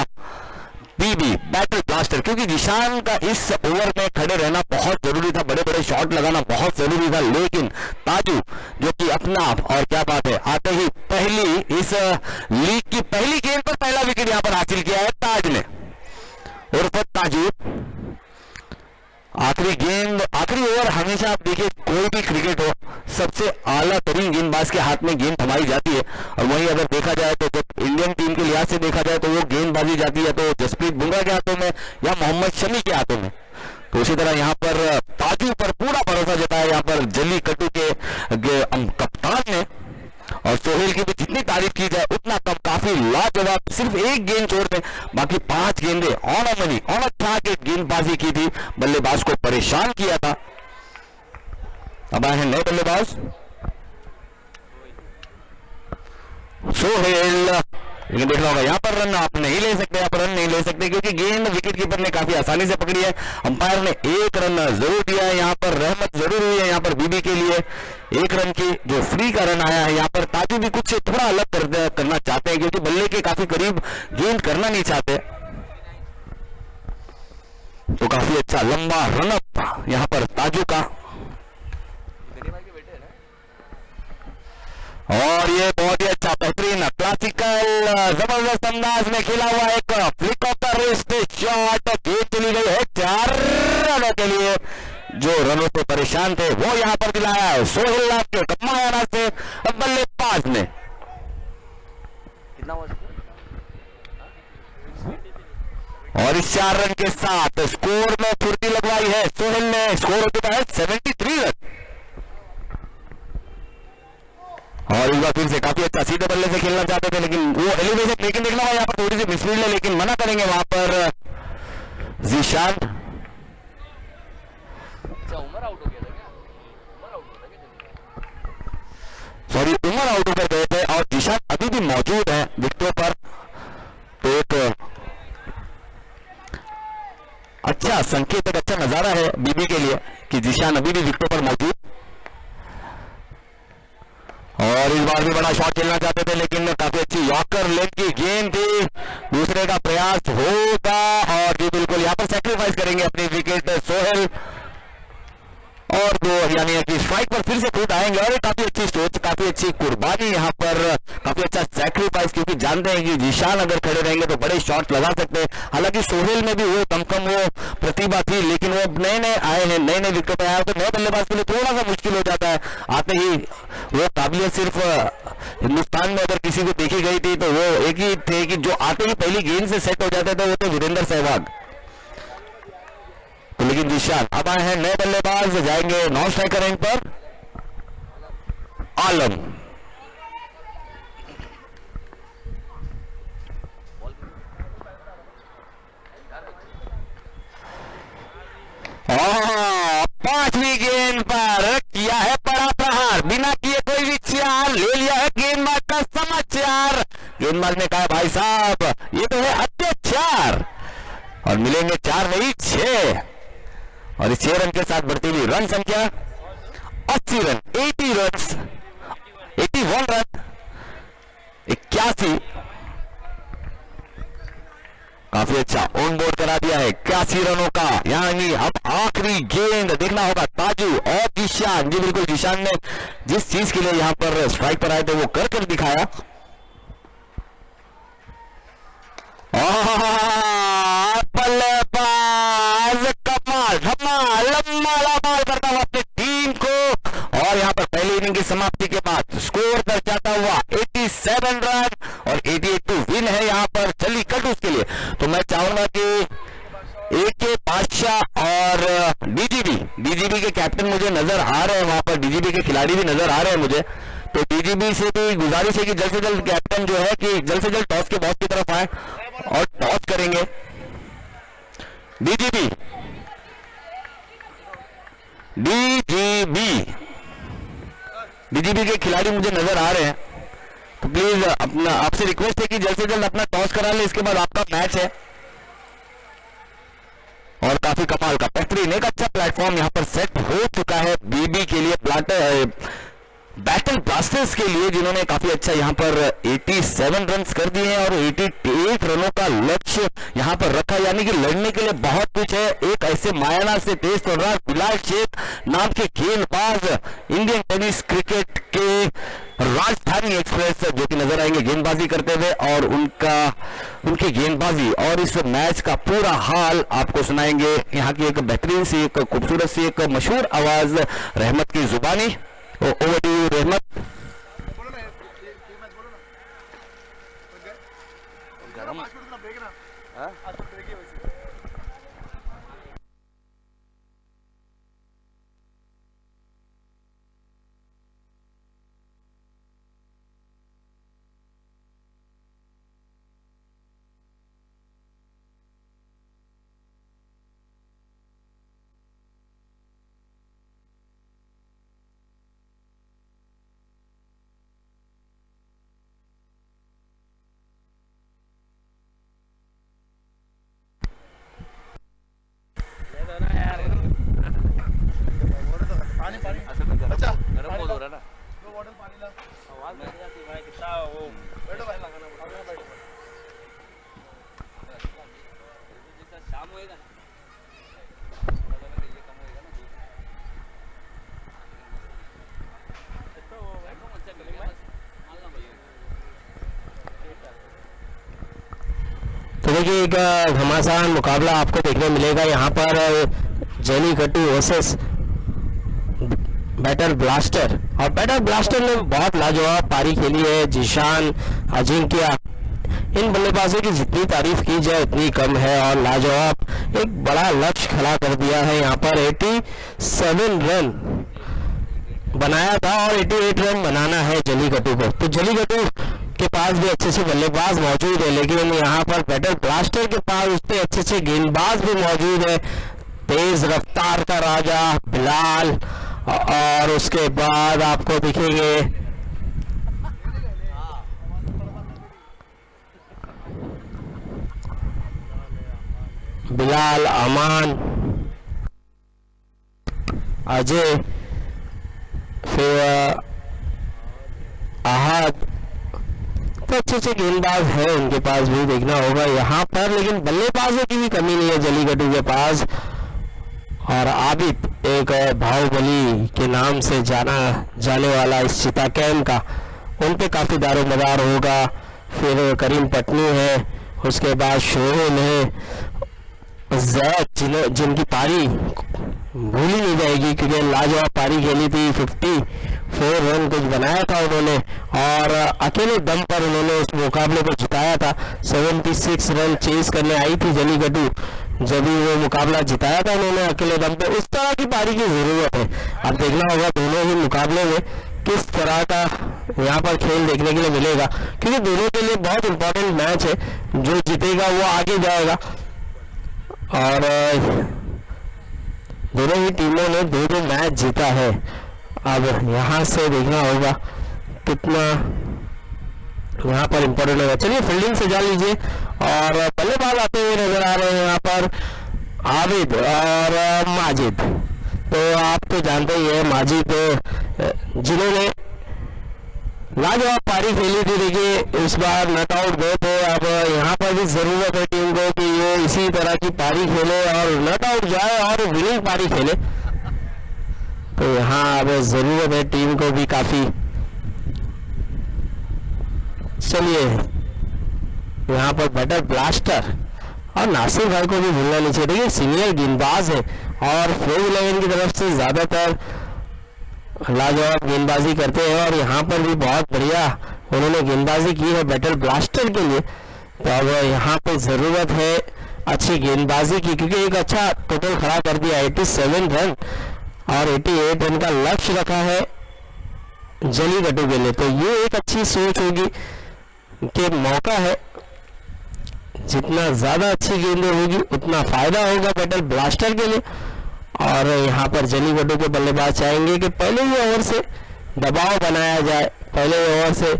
बीबी बैटल ब्लास्टर, क्योंकि जिशान का इस ओवर में खड़े रहना बहुत जरूरी था, बड़े बड़े शॉट लगाना बहुत जरूरी था, लेकिन ताजू जो कि अपना, और क्या बात है, आते ही पहली इस लीग की पहली गेंद पर पहला विकेट यहां पर हासिल किया है ताज ने, उर्फ ताजू। आखिरी गेंद, आखिरी ओवर हमेशा आप देखिए कोई भी क्रिकेट हो, सबसे आला तरीन गेंदबाज के हाथ में गेंद थमाई जाती है। और वहीं अगर देखा जाए तो जब इंडियन टीम के लिहाज से देखा जाए तो वो गेंदबाजी जाती है तो जसप्रीत बुमराह के हाथों में या मोहम्मद शमी के हाथों में। तो उसी तरह यहाँ पर ताजू पर पूरा भरोसा जताया यहाँ पर जली कट्टू के कप्तान ने, और सोहेल की भी जितनी तारीफ की जाए उतना कम, काफी लाजवाब, सिर्फ एक गेंद छोड़ दे बाकी 5 गेंदे on a money, on a target गेंदबाजी की थी, बल्लेबाज को परेशान किया था। अब आए हैं नए बल्लेबाज सोहेल, लेकिन देखना होगा यहाँ पर रन आप नहीं ले सकते, यहाँ पर रन नहीं ले सकते क्योंकि गेंद विकेट कीपर ने काफी आसानी से पकड़ी है। अंपायर ने 1 रन जरूर दिया है, यहाँ पर रहमत जरूर हुई है यहाँ पर बीबी के लिए, 1 रन की जो फ्री का रन आया है। यहाँ पर ताजू भी कुछ थोड़ा अलग करना चाहते हैं क्योंकि बल्ले के काफी करीब गेंद करना नहीं चाहते, तो काफी अच्छा लंबा रनअप यहाँ पर ताजू का। और ये बहुत ही अच्छा बेहतरीन क्लासिकल जबरदस्त अंदाज में खेला हुआ एक flick of the wrist shot, गेंद चली गई है 4 रनों के लिए। जो रनों से परेशान थे वो यहां पर दिलाया है सोहेल नाम के कमाया से बल्लेबाज ने। कितना हुआ? और इस 4 रन के साथ स्कोर में फुर्ती लगवाई है सोहेल ने, स्कोर हो चुका है 73 रन। और इस बार फिर से काफी अच्छा सीधे बल्ले से खेलना चाहते थे लेकिन वो एलिवेशन, लेकिन देखना होगा यहाँ पर थोड़ी सी मिसफील्ड है, लेकिन मना करेंगे वहां पर जिशान। उमर आउट हो गया था क्या? उमर आउट हो गया क्या? सॉरी, उमर आउट होकर गए थे और जिशान अभी भी मौजूद है विकेटों पर, तो एक अच्छा संकेत, एक अच्छा नजारा है बीबी के लिए कि जिशान अभी भी विकेटों पर मौजूद। और इस बार भी बड़ा शॉट खेलना चाहते थे लेकिन काफी अच्छी यॉर्कर लेग की गेंद थी, दूसरे का प्रयास होगा और जी बिल्कुल यहाँ पर सैक्रिफाइस करेंगे अपनी विकेट सोहेल, और 2 यानी कि स्ट्राइक पर फिर से खुद आएंगे। और काफी अच्छी सोच, काफी अच्छी कुर्बानी यहाँ पर, काफी अच्छा सैक्रिफाइस, क्योंकि जानते हैं कि जिशान अगर खड़े रहेंगे तो बड़े शॉट लगा सकते हैं। हालांकि सोहेल में भी वो दमखम, वो प्रतिभा थी, लेकिन वो नए नए आए हैं, नए नए विकेट पर आए तो नए बल्लेबाज के लिए थोड़ा सा मुश्किल हो जाता है। आते ही वो काबिलियत सिर्फ हिंदुस्तान में अगर किसी को देखी गई थी तो वो एक ही थे कि जो आते ही पहली गेंद से सेट हो जाते थे, वो थे वीरेंद्र सहवाग। तो लेकिन जिशान अब आए हैं नए बल्लेबाज, जाएंगे नॉन स्ट्राइकर एंड पर आलम। और 5वीं गेंद पर किया है बड़ा प्रहार, बिना किए कोई भी 4 ले लिया है गेंदबाज का समाचार। गेंदबाज ने कहा भाई साहब ये तो है अत्याचार, और मिलेंगे 4 नहीं 6, और इस 6 रन के साथ बढ़ती हुई रन संख्या 80 रन, 80 रन, 81 रन, 81, काफी अच्छा ऑन बोर्ड करा दिया है 81 रनों का। यानी अब आखिरी गेंद देखना होगा ताजू और जिशान, जी बिल्कुल जिशान ने जिस चीज के लिए यहाँ पर स्ट्राइक पर आए थे वो कर दिखाया। बल्लेबाज कमाल धमाल लम्बा करता हुआ अपनी टीम को, और यहाँ पर पहली इनिंग की समाप्ति के बाद स्कोर दर्शाता हुआ 87 रन और 88 टू विन है यहाँ पर जली कटूस के लिए। तो मैं चाहूंगा कि AK बादशाह और डीजीबी के कैप्टन मुझे नजर आ रहे हैं, वहां पर डीजीबी के खिलाड़ी भी नजर आ रहे हैं मुझे, तो डीजीबी से भी गुजारिश है कि जल्द से जल्द कैप्टन जो है कि जल्द से जल्द टॉस के बॉस की तरफ आए और टॉस करेंगे। डीजीबी के खिलाड़ी मुझे नजर आ रहे हैं, तो प्लीज अपना आपसे रिक्वेस्ट है कि जल्द से जल्द अपना टॉस करा ले, इसके बाद आपका मैच है। और काफी कमाल का बेहतरीन एक अच्छा प्लेटफॉर्म यहां पर सेट हो चुका है बीबी के लिए, बैटल ब्लास्टर्स के लिए, जिन्होंने काफी अच्छा यहाँ पर 87 रन्स कर दिए हैं और 88 रनों का लक्ष्य यहाँ पर रखा, यानी कि लड़ने के लिए बहुत कुछ है। एक ऐसे मायाना से तेज तर्रार बिलाल शेख नाम के गेंदबाज इंडियन टेनिस क्रिकेट के राजधानी एक्सप्रेस जो कि नजर आएंगे गेंदबाजी करते हुए, और उनकी गेंदबाजी और इस मैच का पूरा हाल आपको सुनाएंगे यहाँ की एक बेहतरीन सी, एक खूबसूरत सी, एक मशहूर आवाज रहमत की जुबानी। ओवर टू यू रहमत। गरम हाँ? अच्छा गरम बहुत हो रहा है ना, दो बॉटल पानी ला, आवाज नहीं आती भाई, कितना वो बैठो भाई, लगाना पड़ेगा बैठो। जैसा शाम होएगा ना ये कम होएगा ना तो बैठो मत चले मानना भैया। तो देखिए एक घमासान मुकाबला आपको देखने मिलेगा यहाँ पर, जलीकट्टू वर्सेस बैटल ब्लास्टर। और बैटल ब्लास्टर ने बहुत लाजवाब पारी खेली है। जीशान, अजिंक्य, इन बल्लेबाजों की जितनी तारीफ की जाए उतनी कम है, और लाजवाब एक बड़ा लक्ष्य खड़ा कर दिया है। यहाँ पर 87 रन बनाया था और 88 रन बनाना है जलीकट्टू को। तो जलीकट्टू के पास भी अच्छे से बल्लेबाज मौजूद है, लेकिन यहाँ पर बैटल ब्लास्टर के पास उतने अच्छे से गेंदबाज भी मौजूद है। तेज रफ्तार का राजा बिलाल, और उसके बाद आपको दिखेंगे बिलाल, अमान, अजय, फिर आहद। तो अच्छे अच्छे गेंदबाज हैं उनके पास भी, देखना होगा यहाँ पर। लेकिन बल्लेबाजों की भी कमी नहीं है जलीकट्टू के पास। और आबिद, एक बाहुबली के नाम से जाने वाला इस चिता कैम का, उन पे काफ़ी दारोमदार होगा। फिर करीम पटनी है, उसके बाद शोहेल है, जैद, जिनकी पारी भूली नहीं जाएगी क्योंकि लाजवाब पारी खेली थी। 54 रन कुछ बनाया था उन्होंने, और अकेले दम पर उन्होंने उस मुकाबले को जिताया था। 76 रन चेस करने आई थी जलीकट्टू, जब भी वो मुकाबला जिताया था उन्होंने अकेले दम पे। उस तरह की पारी की ज़रूरत है। अब देखना होगा दोनों ही मुकाबले में किस तरह का यहाँ पर खेल देखने के लिए मिलेगा, क्योंकि दोनों के लिए बहुत इंपॉर्टेंट मैच है। जो जीतेगा वो आगे जाएगा, और दोनों ही टीमों ने दो मैच जीता है। अब यहाँ से देखना होगा कितना यहाँ पर इम्पोर्टेंट होगा। चलिए फील्डिंग सजा लीजिए, और बल्लेबाज आते हुए नजर आ रहे हैं यहाँ पर आबिद और माजिद। तो आप तो जानते ही है माजिद, जिन्होंने लाजवाब पारी खेली थी। देखिए इस बार नॉट आउट गए थे। अब यहाँ पर भी जरूरत है टीम को कि ये इसी तरह की पारी खेले और नॉट आउट जाए और विनिंग पारी खेले। तो यहाँ अब जरूरत है टीम को भी काफी। चलिए यहाँ पर बैटल ब्लास्टर और नासिर भाई को भी भूलना नहीं चाहिए। देखिए सीनियर गेंदबाज है और फ्लोर 11 की तरफ से ज्यादातर लाजवाब गेंदबाजी करते हैं, और यहाँ पर भी बहुत बढ़िया उन्होंने गेंदबाजी की है बैटल ब्लास्टर के लिए। तो अब यहाँ पर ज़रूरत है अच्छी गेंदबाजी की, क्योंकि एक अच्छा टोटल खड़ा कर दिया 87 रन और 88 रन का लक्ष्य रखा है जलीकट्टू के लिए। तो ये एक अच्छी सोच होगी कि मौका है, जितना ज़्यादा अच्छी गेंदें होगी उतना फ़ायदा होगा बैटल ब्लास्टर के लिए। और यहाँ पर जलीकट्टू के बल्लेबाज चाहेंगे कि पहले ही ओवर से दबाव बनाया जाए, पहले ही ओवर से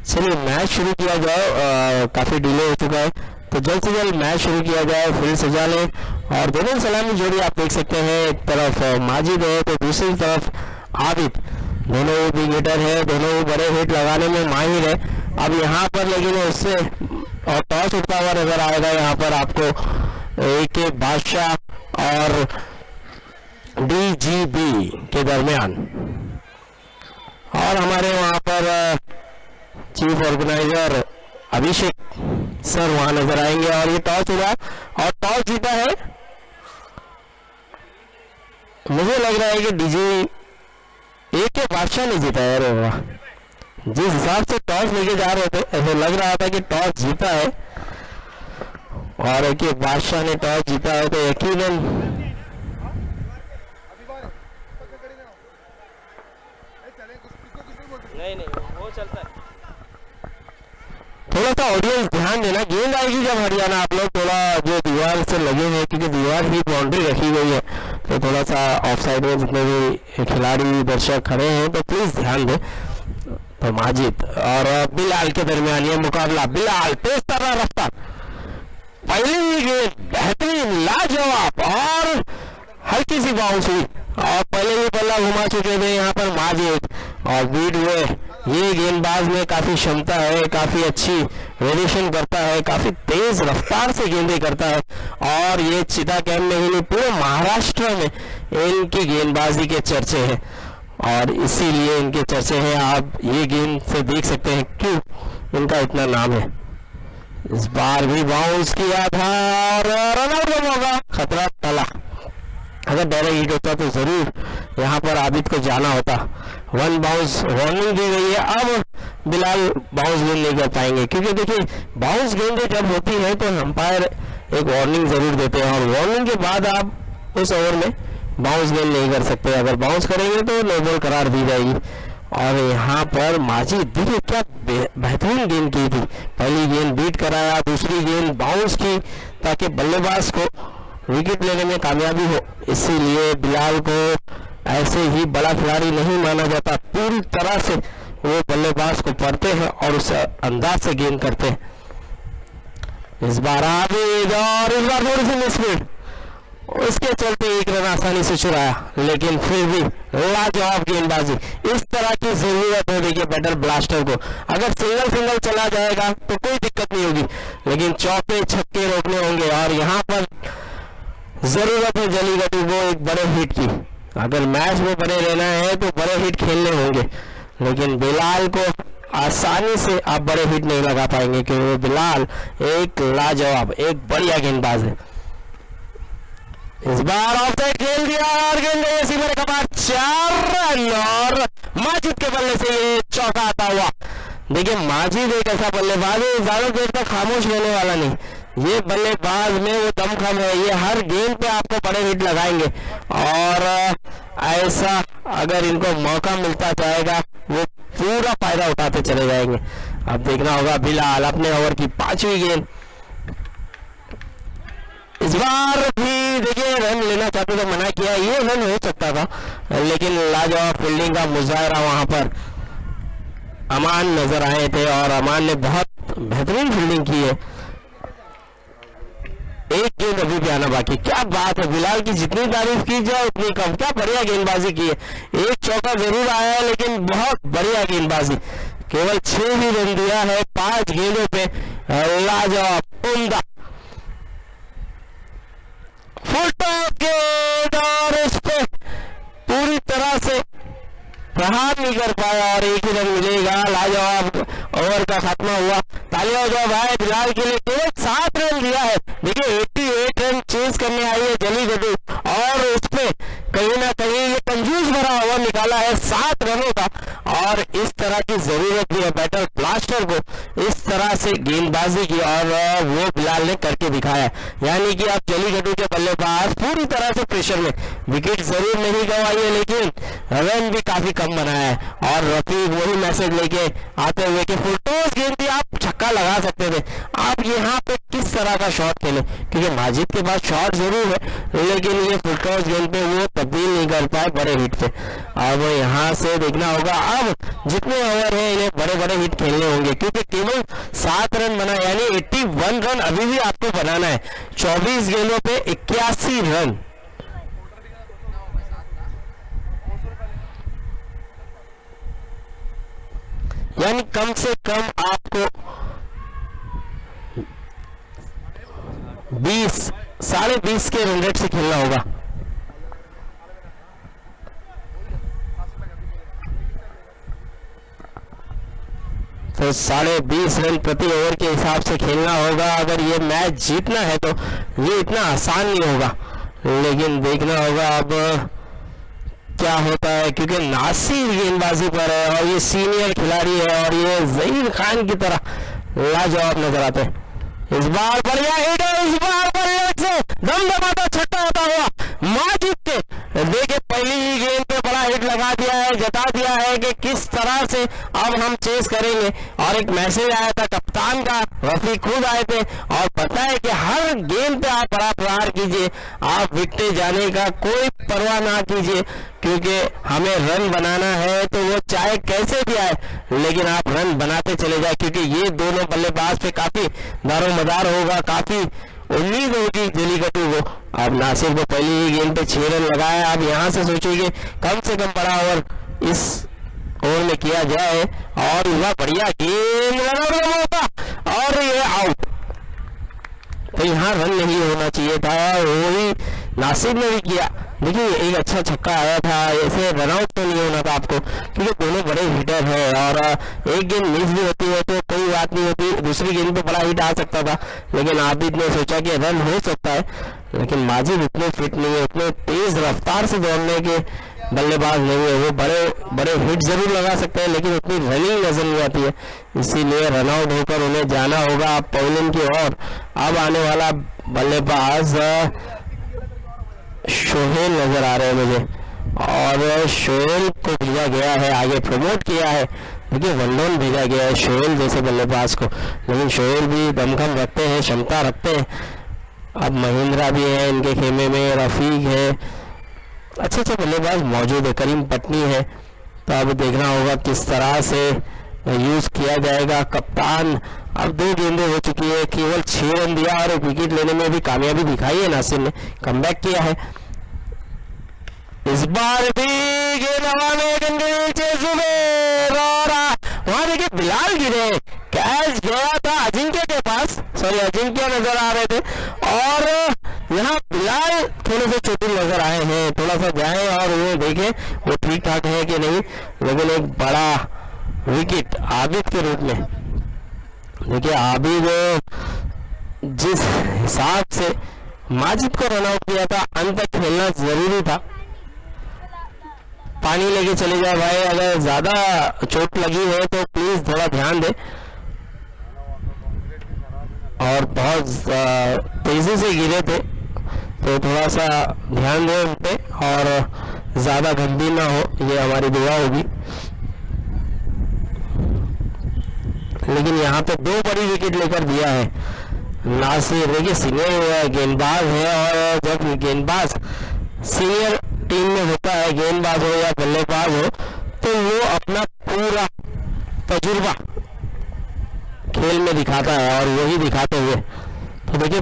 चलिए मैच शुरू किया जाए। काफ़ी डिले हो चुका है, तो जल्द से जल्द मैच शुरू किया जाए, फील्ड सजा लें और दोनों सलामी जोड़ी आप देख सकते हैं, एक तरफ माजिद है तो दूसरी तरफ आबिद। दोनों विकेटर है, दोनों बड़े हिट लगाने में माहिर है। अब यहाँ पर लेकिन उससे और टॉस उठता हुआ नजर आएगा यहाँ पर आपको AK बादशाह और DGB के दरमियान। और हमारे वहाँ पर चीफ ऑर्गेनाइजर अभिषेक सर वहां नजर आएंगे। और ये टॉस हुआ और टॉस जीता है, मुझे लग रहा है कि AK बादशाह ने जीता है। अरे वाह, जिस हिसाब से टॉस लेके जा रहे थे ऐसा लग रहा था कि टॉस जीता है और AK बादशाह ने टॉस जीता है, तो यकीनन नहीं वो चलता है। थोड़ा सा ऑडियंस ध्यान देना, गेंद आएगी जब हरियाणा आप लोग थोड़ा जो दीवार से लगे हैं, क्योंकि दीवार ही बाउंड्री रखी गई है, तो थोड़ा सा ऑफ साइड में जितने भी खिलाड़ी दर्शक खड़े हैं तो प्लीज ध्यान दें। तो माजिद और बिलाल के दरमियान ये मुकाबला। बिलाल तेज तर्रा रफ्तार, पहली गेंद बेहतरीन लाजवाब और हल्की सी बाउंस हुई और पहले भी बल्ला घुमा चुके थे यहाँ पर माजिद और बीट हुए। ये गेंदबाज में काफी क्षमता है, काफी अच्छी वेरिएशन करता है, काफी तेज रफ्तार से गेंदें करता है और ये चिता कैंप में ही नहीं पूरे महाराष्ट्र में इनकी गेंदबाजी के चर्चे हैं और इसीलिए इनके चर्चे हैं। आप ये गेंद से देख सकते हैं क्यों इनका इतना नाम है। इस बार भी बाउंस किया था और रन आउट का मौका, खतरा टला। अगर डायरेक्ट हिट होता तो जरूर यहाँ पर आबिद को जाना होता। वन बाउंस वार्निंग दी गई है, अब बिलाल बाउंस गेंद नहीं कर पाएंगे, क्योंकि देखिए बाउंस गेंदें जब होती है तो अंपायर एक वार्निंग जरूर देते हैं और वार्निंग के बाद आप उस ओवर में बाउंस गेंद नहीं कर सकते। अगर बाउंस करेंगे तो नो बॉल करार दी जाएगी। और यहाँ पर माजिद देखिए क्या बेहतरीन गेंद की थी, पहली गेंद बीट कराया, दूसरी गेंद बाउंस की ताकि बल्लेबाज को विकेट लेने में कामयाबी हो। इसीलिए बिलाल को ऐसे ही बड़ा खिलाड़ी नहीं माना जाता, पूरी तरह से वो बल्लेबाज को पढ़ते हैं और उस अंदाज से गेंद करते हैं। इस बार आबिद और इस बार थोड़ी सी मिसफील्ड, उसके चलते एक रन आसानी से चुराया, लेकिन फिर भी लाजवाब गेंदबाजी। इस तरह की जरूरत है देखिए बैटर ब्लास्टर को। अगर सिंगल चला जाएगा तो कोई दिक्कत नहीं होगी, लेकिन चौके छक्के रोकने होंगे और यहाँ पर जरूरत है जलीगटू को एक बड़े हिट की। अगर मैच में बने रहना है तो बड़े हिट खेलने होंगे, लेकिन बिलाल को आसानी से आप बड़े हिट नहीं लगा पाएंगे क्योंकि बिलाल एक लाजवाब एक बढ़िया गेंदबाज है। इस बार ऑफ साइड खेल दिया और गेंद सीमा रेखा पार 4 रन और माजिद के बल्ले से ये चौका आता हुआ। देखिए माजिद एक ऐसा बल्लेबाज है ज्यादा देर तक खामोश रहने वाला नहीं, ये बल्लेबाज में वो दमखम है, ये हर गेंद पे आपको बड़े हिट लगाएंगे और ऐसा अगर इनको मौका मिलता जाएगा वो पूरा फायदा उठाते चले जाएंगे। अब देखना होगा बिलाल अपने ओवर की 5वीं गेंद। इस बार भी देखिए रन लेना चाहते तो मना किया, ये रन हो सकता था, लेकिन लाजवाब फील्डिंग का मुजाहरा वहां पर अमान नजर आए थे और अमान ने बहुत बेहतरीन फील्डिंग की है। एक गेंद अभी भी आना बाकी। क्या बात है, बिलाल की जितनी तारीफ की जाए उतनी कम, क्या बढ़िया गेंदबाजी की है। एक चौका जरूर आया है लेकिन बहुत बढ़िया गेंदबाजी, केवल 6 ही रन दिया है 5 गेंदों पे, लाजवाब उम्दा फुल टॉप गेंद और उस पे पूरी तरह से प्रहार नहीं कर पाया और एक ही रन मिलेगा। लाजवाब ओवर का खात्मा हुआ। तालियां हो जाओ भाई बिलाल के लिए, केवल 7 रन दिया है। देखिए 88 रन चेज करने आई है जलीगटू और उस पे कहीं ना कहीं ये कंजूस भरा ओवर निकाला है 7 रनों का और इस तरह की जरूरत भी है बैटर ब्लास्टर को इस तरह से गेंदबाजी की और वो बिलाल ने करके दिखाया। यानी कि आप जलीगटू के बल्लेबाज पूरी तरह से प्रेशर में, विकेट जरूर नहीं गंवाई है लेकिन रन भी काफी कम बनाया है और रफीक वही मैसेज लेके आते हुए कि फुल टॉस गेंद भी आप छक्का लगा सकते थे। आप यहाँ पे किस तरह का शॉट खेले, क्योंकि माजिद के पास शॉट जरूर है लेकिन ये फुल टॉस गेंद पे वो तब्दील नहीं कर पाए बड़े हिट पे। अब यहाँ से देखना होगा अब जितने ओवर है इन्हें बड़े बड़े हिट खेलने खेलने होंगे, क्योंकि केवल 7 रन बना, यानी 81 रन अभी भी आपको बनाना है 24 गेंदों पे 81 रन। यानी कम से कम आपको 20 20.5 के रन रेट से खेलना होगा। तो 20.5 रन प्रति ओवर के हिसाब से खेलना होगा अगर ये मैच जीतना है। तो ये इतना आसान नहीं होगा, लेकिन देखना होगा अब क्या होता है, क्योंकि नासिर गेंदबाजी पर है और ये सीनियर खिलाड़ी है और ये जहीर खान की तरह लाजवाब नजर आते हैं। इस बार बढ़िया हिट है, इस बार बढ़िया से दमदमाता छक्का होता हुआ माजिद के देखिए पहली ही गेंद पे बड़ा हिट लगा दिया है, जता दिया है कि किस तरह से अब हम चेस करेंगे। और एक मैसेज आया था कप्तान का, रफी खुद आए थे और पता है कि हर गेंद पे आप बड़ा प्रहार कीजिए, आप विकटे जाने का कोई परवाह ना कीजिए, क्योंकि हमें रन बनाना है तो वो चाहे कैसे भी आए लेकिन आप रन बनाते चले जाए, क्योंकि ये दोनों बल्लेबाज पे काफी दारोमदार होगा, काफी उम्मीद होगी जलीकट्टू को। अब नासिर को पहली ही गेंद पे 6 रन लगाया, अब यहाँ से सोचिए कम से कम बड़ा ओवर इस ओवर में किया जाए और वह बढ़िया गेंद होता और ये आउट। तो यहाँ रन नहीं होना चाहिए था, वही नासिर ने भी किया। देखिए एक अच्छा छक्का आया था, ऐसे रन आउट तो नहीं होना था आपको, क्योंकि दोनों बड़े हिटर हैं और एक गेंद मिस भी होती है तो कोई बात नहीं होती, दूसरी गेंद पे बड़ा हिट आ सकता था, लेकिन आबिद ने सोचा कि रन हो सकता है। लेकिन माजिद उतने फिट नहीं है, उतने तेज रफ्तार से दौड़ने के बल्लेबाज नहीं है, वो बड़े बड़े हिट जरूर लगा सकते हैं लेकिन उतनी रनिंग नजर नहीं आती है, इसीलिए रन आउट होकर उन्हें जाना होगा अब पवेलियन की ओर। अब आने वाला बल्लेबाज शोहेल नजर आ रहे हैं मुझे, और शोहेल को भेजा गया है, आगे प्रमोट किया है। देखिए वनडोन भेजा गया है शोहेल जैसे बल्लेबाज को, लेकिन शोहेल भी दमखम रखते हैं, क्षमता रखते हैं। अब महिंद्रा भी है इनके खेमे में, रफीक है, अच्छे अच्छे बल्लेबाज मौजूद है, करीम पटनी है। तो अब देखना होगा किस तरह से यूज किया जाएगा। कप्तान अब 2 गेंदें हो चुकी है, केवल 6 रन दिया और एक विकेट लेने में भी कामयाबी दिखाई है, नासिर ने कमबैक किया है। इस बार भी गेंद हवा में, गेंद के नीचे जुबेर और वहां देखिए बिलाल गिरे, कैच गया था अजिंक्य के पास, सॉरी अजिंक्य नजर आ रहे थे और यहाँ बिलाल थोड़े से चोटिल नजर आए हैं, थोड़ा सा जाए और वो देखें वो ठीक ठाक है कि नहीं। लेकिन एक बड़ा विकेट आबिद के रूप में, देखिए आबिद जिस हिसाब से माजिद को रन आउट किया था, अंत तक खेलना जरूरी था। पानी लेके चले जाए भाई, अगर ज्यादा चोट लगी है तो प्लीज थोड़ा ध्यान दे, और बहुत तेजी से गिरे थे तो थोड़ा सा ध्यान दें उन पे और ज्यादा गंभीर ना हो, ये हमारी दुआ होगी। लेकिन यहाँ पे 2 बड़ी विकेट लेकर दिया है नासिर। देखिए सीनियर गेंदबाज है और जब गेंदबाज सीनियर टीम में होता है, गेंदबाज हो या बल्लेबाज हो, तो वो अपना पूरा तजुर्बा खेल में दिखाता है और वही दिखाते हुए तो देखिए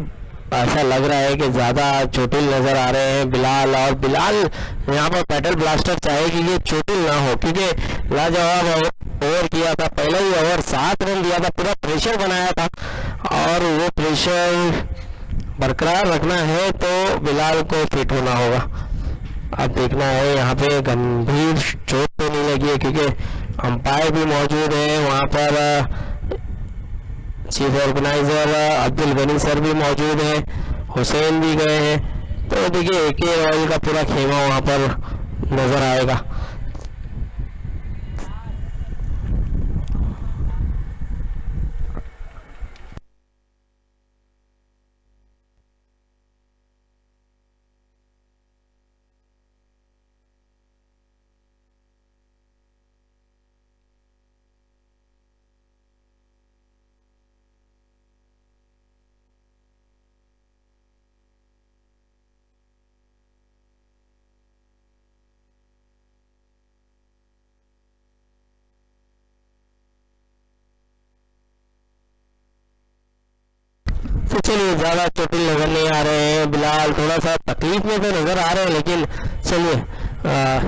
ऐसा लग रहा है कि ज़्यादा चोटिल नज़र आ रहे हैं बिलाल, और बिलाल यहाँ पर बैटल ब्लास्टर चाहे कि ये चोटिल ना हो, क्योंकि लाजवाब ओवर किया था, पहले ही ओवर 7 रन दिया था, पूरा प्रेशर बनाया था और वो प्रेशर बरकरार रखना है तो बिलाल को फिट होना होगा। अब देखना है यहाँ पे गंभीर चोट तो नहीं लगी है, क्योंकि अंपायर भी मौजूद है वहाँ पर, chief organiser Abdul Gani sir भी मौजूद है, हुसैन भी गए हैं, तो देखिए AK रॉयल का पूरा खेमा वहाँ पर नजर आएगा। तो चलिए ज़्यादा चोटिल नजर नहीं आ रहे हैं, बिलाल थोड़ा सा तकलीफ में तो नज़र आ रहे हैं, लेकिन चलिए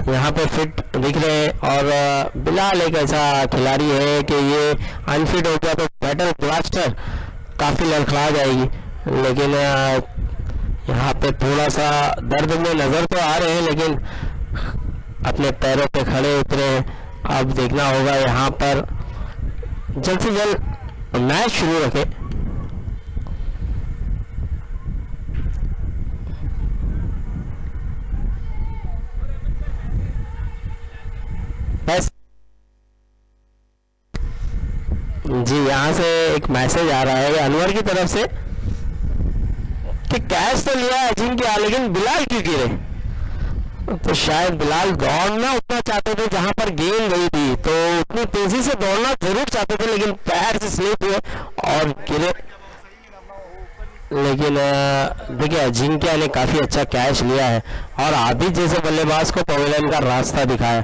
यहाँ पे फिट दिख रहे हैं। और बिलाल एक ऐसा खिलाड़ी है कि ये अनफिट हो गया तो बैटल ब्लास्टर काफ़ी लड़खड़ा जाएगी, लेकिन यहाँ पे थोड़ा सा दर्द में नज़र तो आ रहे हैं, लेकिन अपने पैरों पे खड़े उतरे हैं। अब देखना होगा यहाँ पर जल्द से जल्द मैच शुरू रखे। बस जी, यहाँ से एक मैसेज आ रहा है अनवर की तरफ से कि कैच तो लिया है अजिंक्य, लेकिन बिलाल क्यों गिरे? तो शायद बिलाल दौड़ना उतना चाहते थे जहां पर गेंद गई थी, तो उतनी तेजी से दौड़ना जरूर चाहते थे, लेकिन पैर से स्लिप हुए और गिरे। लेकिन देखिए अजिंक्य ने काफ़ी अच्छा कैच लिया है और आबिद जैसे बल्लेबाज को पवेलियन का रास्ता दिखाया।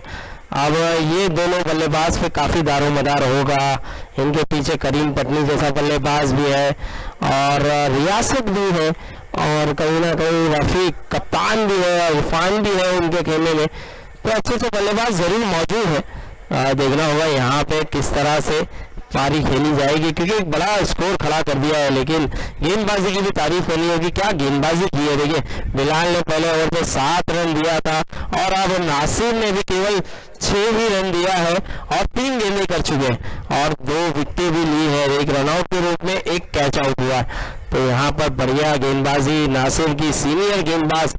अब ये दोनों बल्लेबाज पे काफ़ी दारोमदार होगा। इनके पीछे करीम पटनी जैसा बल्लेबाज भी है और रियासत भी है और कहीं ना कहीं रफीक कप्तान भी है, इरफान भी है उनके खेमे में, तो अच्छे से बल्लेबाज ज़रूर मौजूद है। देखना होगा यहाँ पे किस तरह से पारी खेली जाएगी, क्योंकि एक बड़ा स्कोर खड़ा कर दिया है, लेकिन गेंदबाजी की भी तारीफ होनी होगी। क्या गेंदबाजी की है, देखिए बिलाल ने पहले ओवर पे 7 रन दिया था और अब नासिर ने भी केवल 6 ही रन दिया है और 3 गेंदें कर चुके हैं और 2 विकेटें भी ली है, एक रनआउट के रूप में, एक कैच आउट हुआ है। तो यहाँ पर बढ़िया गेंदबाजी नासिर की, सीनियर गेंदबाज,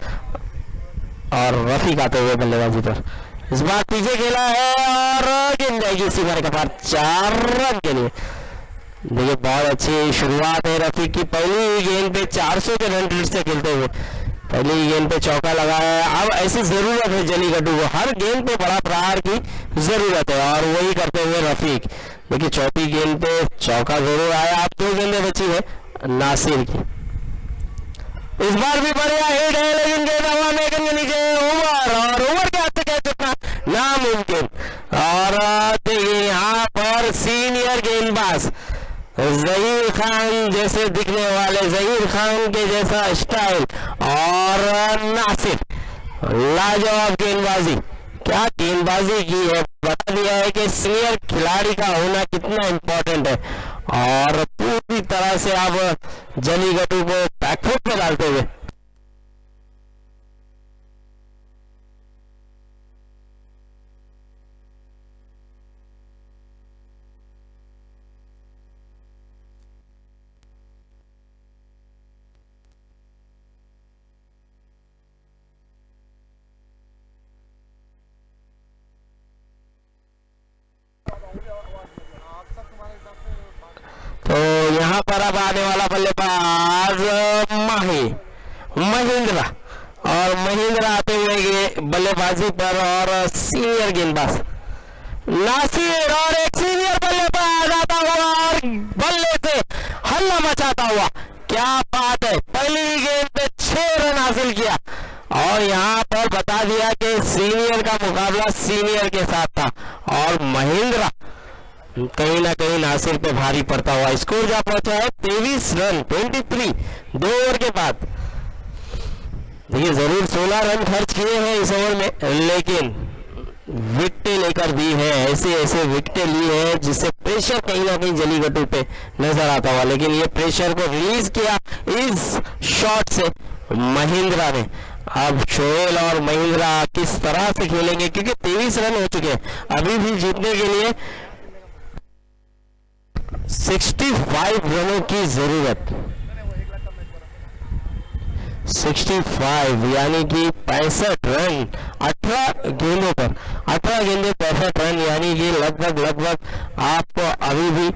और रफीक आते हुए बल्लेबाजी पर इस बार पीछे खेला है और गेंद जाएगी सीमा के पार 4 रन के लिए। देखिए बहुत अच्छी शुरुआत है रफीक की, पहली ही गेंद पे 400 के रन रेट से खेलते हुए पहली ही गेंद पे चौका लगाया है। अब ऐसी जरूरत है जलीगड्डू को, हर गेंद पे बड़ा प्रहार की जरूरत है और वही करते हुए रफीक। देखिए चौथी गेंद पे चौका जरूर आया। अब 2 गेंदें बची है नासिर की, इस बार भी बढ़िया हिट है, लेकिन गेंद हवा में के नीचे, ओवर, और ओवर के हाथ से कैच अपना नामुमकिन। और देखिए यहाँ पर सीनियर गेंदबाज जहीर खान जैसे दिखने वाले, जहीर खान के जैसा स्टाइल और नासिर, लाजवाब गेंदबाजी, क्या गेंदबाजी की है, बता दिया है कि सीनियर खिलाड़ी का होना कितना इम्पोर्टेंट है। और पूरी तरह से अब जलीगड्डू को बैकफुट में डालते हुए तो यहाँ पर अब आने वाला बल्लेबाज महेंद्र, और महेंद्र आते हुए बल्लेबाजी पर, और सीनियर गेंदबाज नासिर, और एक सीनियर बल्लेबाज आता हुआ और बल्ले से हल्ला मचाता हुआ, क्या बात है, पहली गेंद पे 6 रन हासिल किया। और यहाँ पर बता दिया कि सीनियर का मुकाबला सीनियर के साथ था और महेंद्र कहीं ना कहीं नासिर पे भारी पड़ता हुआ। स्कोर जा पहुंचा है 23 रन 23 2 ओवर के बाद। देखिए जरूर 16 रन खर्च किए हैं इस ओवर में, लेकिन विकेटें लेकर दी है, ऐसे विकेटें ली है जिससे प्रेशर कहीं ना कहीं जलीगड्डू पे नजर आता हुआ, लेकिन ये प्रेशर को रिलीज किया इस शॉट से महेंद्रा ने। अब शोएल और महेंद्रा किस तरह से खेलेंगे, क्योंकि 23 रन हो चुके हैं, अभी भी जीतने के लिए 65 रनों की जरूरत, 65 यानी कि 65 रन 18 गेंदों पर, 18 गेंदे 65 रन, यानी कि लगभग आपको अभी भी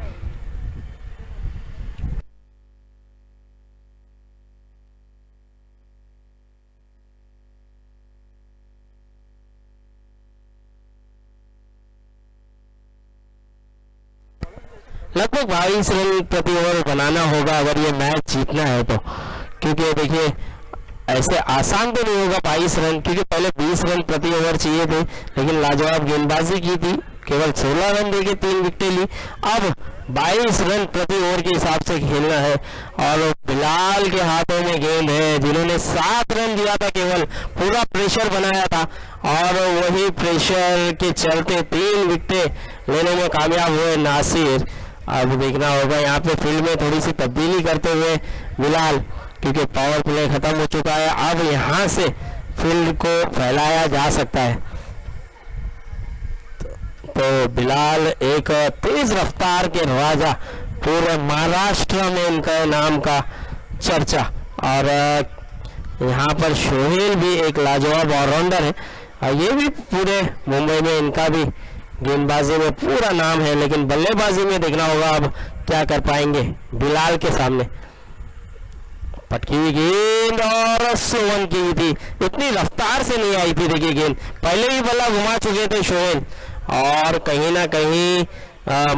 लगभग 22 रन प्रति ओवर बनाना होगा अगर ये मैच जीतना है तो, क्योंकि देखिए ऐसे आसान तो नहीं होगा 22 रन, क्योंकि पहले 20 रन प्रति ओवर चाहिए थे, लेकिन लाजवाब गेंदबाजी की थी, केवल 16 रन देके 3 विकेटें ली। अब 22 रन प्रति ओवर के हिसाब से खेलना है। और बिलाल के हाथों में गेंद है, जिन्होंने 7 रन दिया था, केवल पूरा प्रेशर बनाया था और वही प्रेशर के चलते 3 विकेटें लेने में कामयाब हुए नासिर। अब देखना होगा यहाँ पे फील्ड में थोड़ी सी तब्दीली करते हुए बिलाल, क्योंकि पावर प्ले खत्म हो चुका है। अब यहाँ से फील्ड को फैलाया जा सकता है। तो बिलाल एक तेज रफ्तार के राजा, पूरे महाराष्ट्र में इनका नाम का चर्चा। और यहाँ पर सोहेल भी एक लाजवाब ऑलराउंडर है और ये भी पूरे मुंबई में इनका भी गेंदबाजी में पूरा नाम है, लेकिन बल्लेबाजी में देखना होगा अब क्या कर पाएंगे बिलाल के सामने। पटकी हुई गेंद और सोवन की थी, इतनी रफ्तार से नहीं आई थी। देखिए गेंद पहले ही बल्ला घुमा चुके थे सोहेल, और कहीं ना कहीं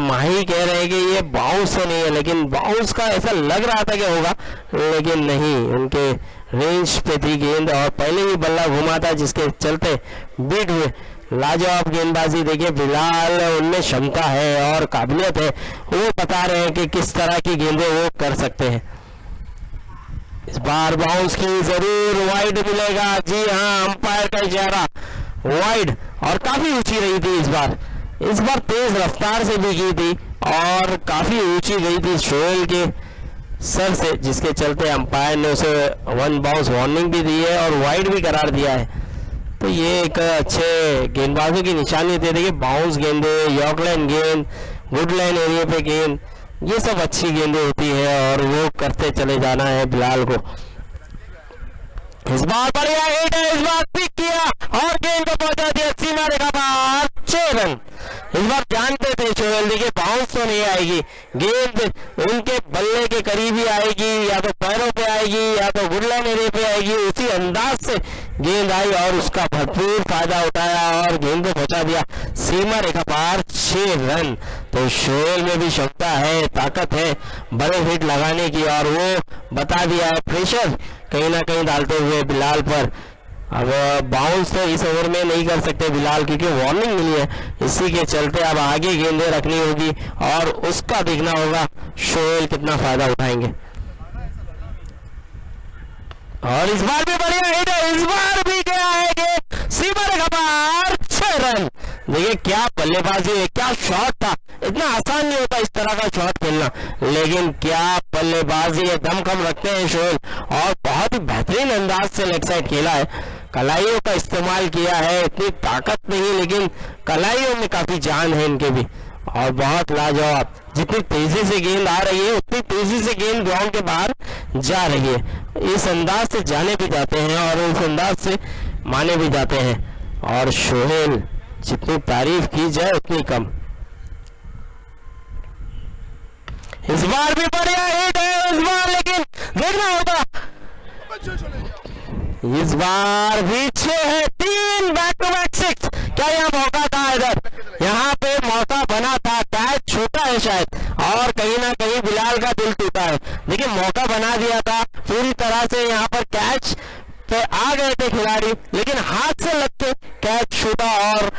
माही कह रहे हैं कि ये बाउंस से नहीं है, लेकिन बाउंस का ऐसा लग रहा था कि होगा, लेकिन नहीं, उनके रेंज पे थी गेंद और पहले ही बल्ला घुमा था, जिसके चलते बीट हुए। लाजवाब गेंदबाजी देखिए बिलाल, उनमें क्षमता है और काबिलियत है, वो बता रहे हैं कि किस तरह की गेंदें वो कर सकते हैं। इस बार बाउंस की जरूर वाइड मिलेगा, जी हाँ, अंपायर का इशारा वाइड, और काफी ऊंची रही थी इस बार तेज रफ्तार से भी की थी और काफी ऊंची गई थी सोहेल के सर से, जिसके चलते अंपायर ने उसे 1 बाउंस वार्निंग भी दी है और वाइड भी करार दिया है। तो ये एक अच्छे गेंदबाजों की निशानी थी। देखिए बाउंस गेंदे, यॉर्कलैंड गेंद, वुडलैंड एरिया पे गेंद, ये सब अच्छी गेंदें होती है और वो करते चले जाना है बिलाल को। इस बार बढ़िया हिट है, इस बार पिक किया और गेंद को पहुंचा दिया सीमा रेखा पार, 6 रन। इस बार जानते थे सोहेल, देखिए बाउंस तो नहीं आएगी, गेंद उनके बल्ले के करीब ही आएगी, या तो पैरों पे आएगी या तो वुडलैंड एरिया पे आएगी। उसी अंदाज से गेंद आई और उसका भरपूर फायदा उठाया और गेंद को पहुंचा दिया सीमा रेखा पार, 6 रन। तो सोहेल में भी क्षमता है, ताकत है बड़े हिट लगाने की, और वो बता दिया है प्रेशर कहीं ना कहीं डालते हुए बिलाल पर। अब बाउंस तो इस ओवर में नहीं कर सकते बिलाल, क्योंकि वार्निंग मिली है, इसी के चलते अब आगे गेंदें रखनी होगी और उसका देखना होगा सोहेल कितना फायदा उठाएंगे। और इस बार भी बढ़िया हिट है, इस बार भी गया है कि सीमा रेखा पार, 6 रन। देखिए क्या बल्लेबाजी है, क्या शॉट था, इतना आसान नहीं होता इस तरह का शॉट खेलना, लेकिन क्या बल्लेबाजी है, दमखम रखते हैं सोहेल और बहुत ही बेहतरीन अंदाज से लेग साइड खेला है, कलाइयों का इस्तेमाल किया है। इतनी ताकत नहीं, लेकिन कलाइयों में काफी जान है इनके भी, और बहुत लाजवाब। जितनी तेजी से गेंद आ रही है उतनी तेजी से गेंद ग्राउंड के बाहर जा रही है। इस अंदाज से जाने भी जाते हैं और इस अंदाज से माने भी जाते हैं, और सोहेल जितनी तारीफ की जाए उतनी कम। इस बार भी बढ़िया हिट है, इस बार लेकिन देखना होगा, इस बार भी 6 है, 3 बैक टू बैक 6। क्या यहाँ मौका था, इधर यहाँ पे मौका बना था, कैच छोटा है शायद, और कहीं ना कहीं बिलाल का दिल टूटा है। देखिए मौका बना दिया था पूरी तरह से, यहाँ पर कैच पे आ गए थे खिलाड़ी, लेकिन हाथ से लग के कैच छूटा और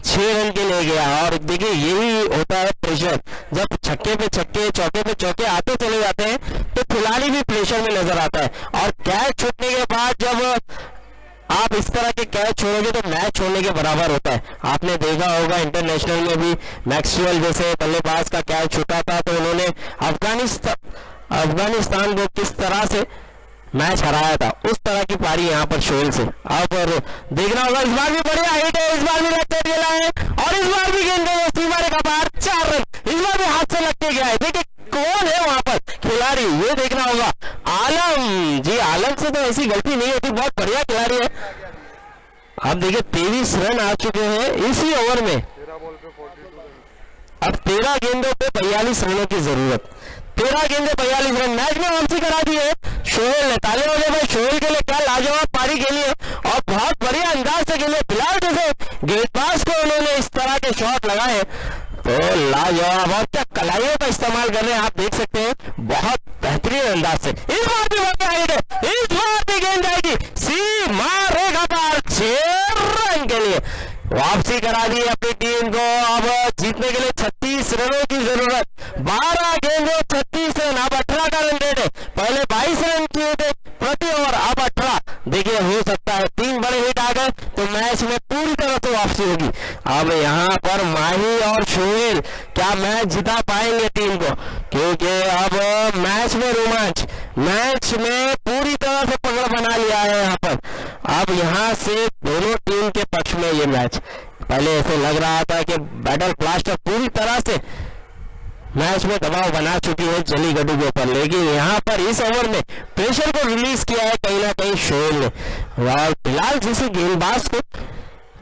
6 रन के ले गया। और देखिए यही होता है प्रेशर, जब छक्के पे छक्के, चौके पे चौके आते चले जाते हैं तो खिलाड़ी भी प्रेशर में नजर आता है। और कैच छूटने के बाद जब आप इस तरह के कैच छोड़ोगे तो मैच छोड़ने के बराबर होता है। आपने देखा होगा इंटरनेशनल में भी मैक्सवेल जैसे बल्लेबाज का कैच छूटा था तो उन्होंने अफगानिस्तान को किस तरह से मैच हराया था, उस तरह की पारी यहाँ पर सोहेल से। अब देखना होगा, इस बार भी बढ़िया हिट है, इस बार भी लेग साइड खेला है और इस बार भी गेंद सीमा रेखा पार, 4 रन। इस बार भी हाथ से लग के गया है। देखिए कौन है वहां पर खिलाड़ी, ये देखना होगा। आलम जी, आलम से तो ऐसी गलती नहीं होती, बहुत बढ़िया खिलाड़ी है। अब देखिए 23 रन आ चुके हैं इसी ओवर में, अब 13 गेंदों पे 42 रनों की जरूरत, 13 गेंदे 42 रन। मैच में वापसी करा दी है सोहेल ने। ताली बजाओ भाई सोहेल के लिए, क्या लाजवाब पारी खेली है और बहुत बढ़िया अंदाज से खेले। बिलाल जैसे गेंदबाज को उन्होंने इस तरह के शॉट लगाए तो लाजवाब, और क्या कलाइयों का इस्तेमाल कर रहे हैं आप देख सकते हैं, बहुत बेहतरीन अंदाज से। इस बार भी बढ़िया हिट है, इस बार भी गेंद जाएगी सीमा रेखा पार, 6 रन के लिए वापसी करा बना दी अपनी टीम को। अब जीतने के लिए 36 रनों की जरूरत, 12 गेंदों 36 रन। अब 18 का रन रेट है, पहले 22 रन किए थे प्रति ओवर, अब 18। देखिए हो सकता है 3 बड़े हिट आ गए तो मैच में पूरी तरह से वापसी होगी। अब यहाँ पर माही और शोएल क्या मैच जिता पाएंगे टीम को, क्योंकि अब मैच में रोमांच, मैच में पूरी तरह से पकड़ बना लिया है यहाँ पर। अब यहाँ से दोनों टीम के पक्ष में ये मैच, पहले ऐसे लग रहा था कि बैटल ब्लास्टर पूरी तरह से मैच में दबाव बना चुकी है जलीगड्डू के ऊपर, लेकिन यहाँ पर इस ओवर में प्रेशर को रिलीज किया है कहीं ना कहीं शोएल ने। और फिलहाल जिस गेंदबाज को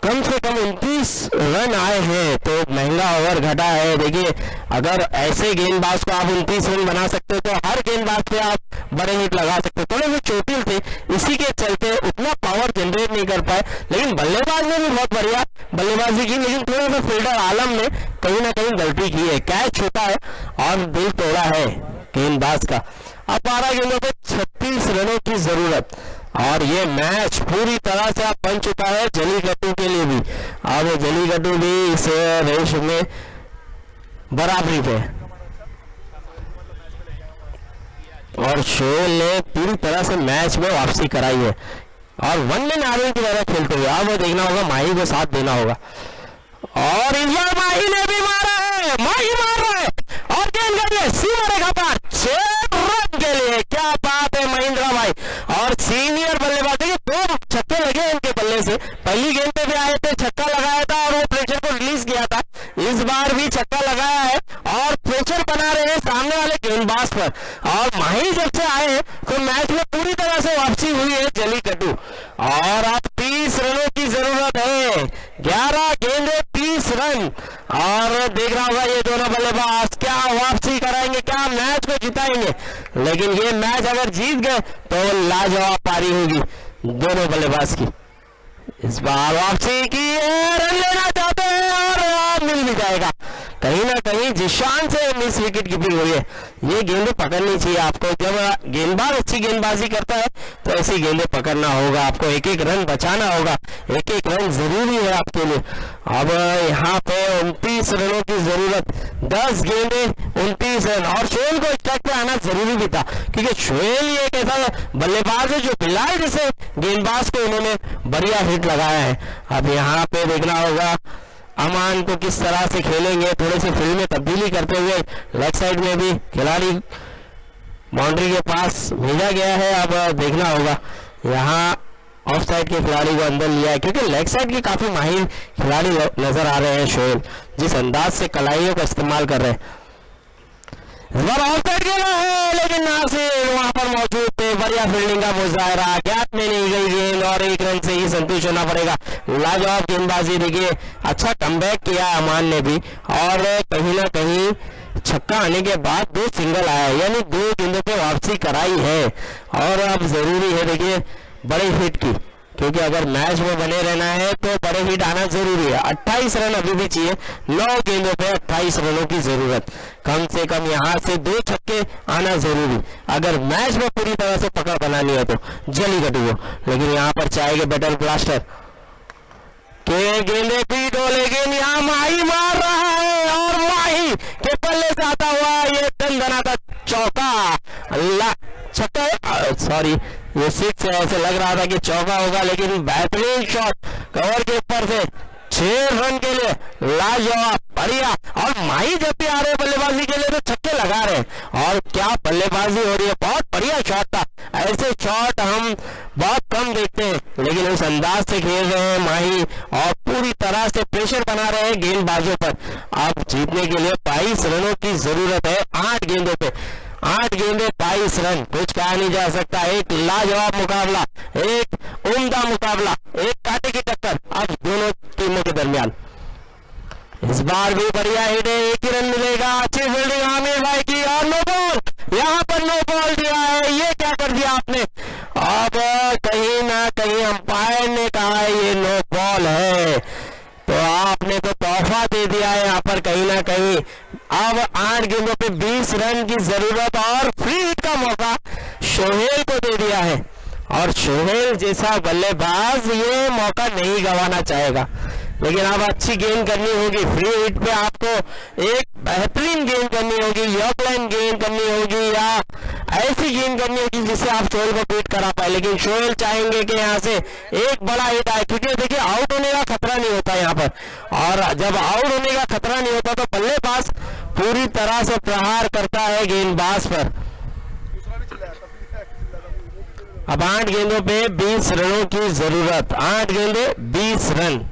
कम से कम 29 रन आए हैं तो महंगा ओवर घटा है। देखिए अगर ऐसे गेंदबाज को आप 29 रन बना सकते हो तो हर गेंदबाज पे आप बड़े हिट लगा सकते हो। थोड़े से चोटिल थे, इसी के चलते उतना पावर जनरेट नहीं कर पाए, लेकिन बल्लेबाज ने भी बहुत बढ़िया बल्लेबाजी की, लेकिन थोड़ा सा फील्डर आलम ने कहीं ना कहीं गलती की है, कैच छोटा है और दिल तोड़ा है गेंदबाज का। अब 12 गेंदों पे 36 रनों की जरूरत और ये मैच पूरी तरह से अब बन चुका है जलीगड्डू के लिए भी। अब जलीगड्डू भी इस रेस में बराबरी पे और शोएल ने पूरी तरह से मैच में वापसी कराई है और वन मैन आर्मी की तरह खेलते हुए। अब देखना होगा, माही को साथ देना होगा और इस बार माही ने भी मारा है, माही मार रहा है और गेंद कर दिया सीमा रेखा पार 6 रन के लिए। क्या बात है महेंद्र भाई, और सीनियर बल्लेबाज, देखिए 2 छक्के लगे इनके बल्ले से, पहली गेंद पे भी आए थे, छक्का लगाया था और वो प्रेशर को रिलीज किया था, इस बार भी छक्का लगाया है और प्रेशर बना रहे हैं सामने वाले गेंदबाज पर। और माही जब से आए हैं तो मैच में पूरी तरह से वापसी हुई है जलीगड्डू और अब 30 रनों की जरूरत है, 11 गेंदे 30 रन। और देख रहा होगा ये दोनों बल्लेबाज क्या वापसी कराएंगे, क्या मैच को जिताएंगे, लेकिन ये मैच अगर जीत गए तो लाजवाब पारी होगी दोनों बल्लेबाज की। इस बार वापसी की रन लेना चाहते हैं और मिल भी जाएगा। कहीं ना कहीं जिशान से मिस विकेट कीपिंग हुई है, ये गेंदें पकड़नी चाहिए आपको। जब गेंदबाज अच्छी गेंदबाजी करता है तो ऐसी गेंदें पकड़ना होगा आपको, एक एक रन बचाना होगा, एक एक रन जरूरी है आपके लिए। अब यहाँ पे 29 रनों की जरूरत, 10 गेंदे 29 रन और शोएल को स्ट्राइक पे आना जरूरी भी था, क्योंकि शोएल ही एक ऐसा बल्लेबाज है जो बिलाल जैसे गेंदबाज को उन्होंने बढ़िया हिट लगाया है। अब यहाँ पे देखना होगा अमान को किस तरह से खेलेंगे, थोड़े से फील्ड में तब्दीली करते हुए लेग साइड में भी खिलाड़ी बाउंड्री के पास भेजा गया है। अब देखना होगा, यहाँ ऑफ साइड के खिलाड़ी को अंदर लिया है, क्योंकि लेग साइड के काफी माहिर खिलाड़ी नजर आ रहे हैं शोएल, जिस अंदाज से कलाइयों का इस्तेमाल कर रहे हैं। ऑफ साइड खेला है लेकिन नासिर वहां पर मौजूद थे, बढ़िया फील्डिंग का मुजाहरा, गैप में नहीं गई गेंद और 1 रन से ही संतुष्ट होना पड़ेगा। लाजवाब गेंदबाजी, देखिए अच्छा कमबैक किया अमान ने भी और कहीं ना कहीं छक्का आने के बाद 2 सिंगल आया, यानी 2 गेंदों पे वापसी कराई है। और अब जरूरी है देखिए बड़े हिट की, क्योंकि अगर मैच में बने रहना है तो बड़े हिट आना जरूरी है। 28 रन अभी भी चाहिए, 9 गेंदों पे 28 रनों की जरूरत, कम से कम यहाँ से 2 छक्के आना जरूरी अगर मैच में पूरी तरह से पकड़ बनानी है तो जलीगड्डू को। लेकिन यहाँ पर चाहेंगे बैटल ब्लास्टर के गेंदे पीट हो, लेकिन यहाँ माही मार रहा है और माही के पल्ले से आता हुआ ये दंदनाता चौका, अल्लाह छक्का, सॉरी ये 6 है, ऐसे लग रहा था कि चौका होगा, लेकिन बेहतरीन शॉट कवर के ऊपर से 6 रन के लिए लाजवाब बढ़िया। और माही जब भी आ रहे बल्लेबाजी के लिए तो छक्के लगा रहे हैं और क्या बल्लेबाजी हो रही है, बहुत बढ़िया शॉट था। ऐसे शॉट हम बहुत कम देखते हैं, लेकिन उस अंदाज से खेल रहे हैं माही और पूरी तरह से प्रेशर बना रहे हैं गेंदबाजों पर। अब जीतने के लिए 22 रनों की जरूरत है, 8 गेंदों पे 8 गेंदे 22 रन, कुछ कहा नहीं जा सकता। एक लाजवाब मुकाबला, एक उम्दा मुकाबला, एक कांटे की टक्कर अब दोनों टीमों के दरमियान। इस बार भी बढ़िया हिट है, 1 ही रन मिलेगा, अच्छी फील्डिंग आमिर भाई की और नो बॉल, यहाँ पर नो बॉल दिया है, ये क्या कर दिया आपने। अब कहीं ना कहीं अंपायर ने कहा है ये नो बॉल है, तो आपने तो तोहफा दे दिया है यहाँ पर कहीं ना कहीं। अब 8 गेंदों पे 20 रन की जरूरत और फ्री हिट का मौका शोएल को दे दिया है और शोएल जैसा बल्लेबाज ये मौका नहीं गंवाना चाहेगा, लेकिन अब अच्छी गेंद करनी होगी। फ्री हिट पे आपको एक बेहतरीन गेंद करनी होगी, यॉर्क लाइन गेंद करनी होगी या ऐसी गेंद करनी होगी जिससे आप शोएल को बीट करा पाए। लेकिन शोएल चाहेंगे कि यहाँ से एक बड़ा हिट आए, क्योंकि देखिए आउट होने का खतरा नहीं होता यहाँ पर, और जब आउट होने का खतरा नहीं होता तो बल्लेबाज पूरी तरह से प्रहार करता है गेंदबाज पर। अब 8 गेंदों पे 20 रनों की जरूरत, 8 गेंदे 20 रन।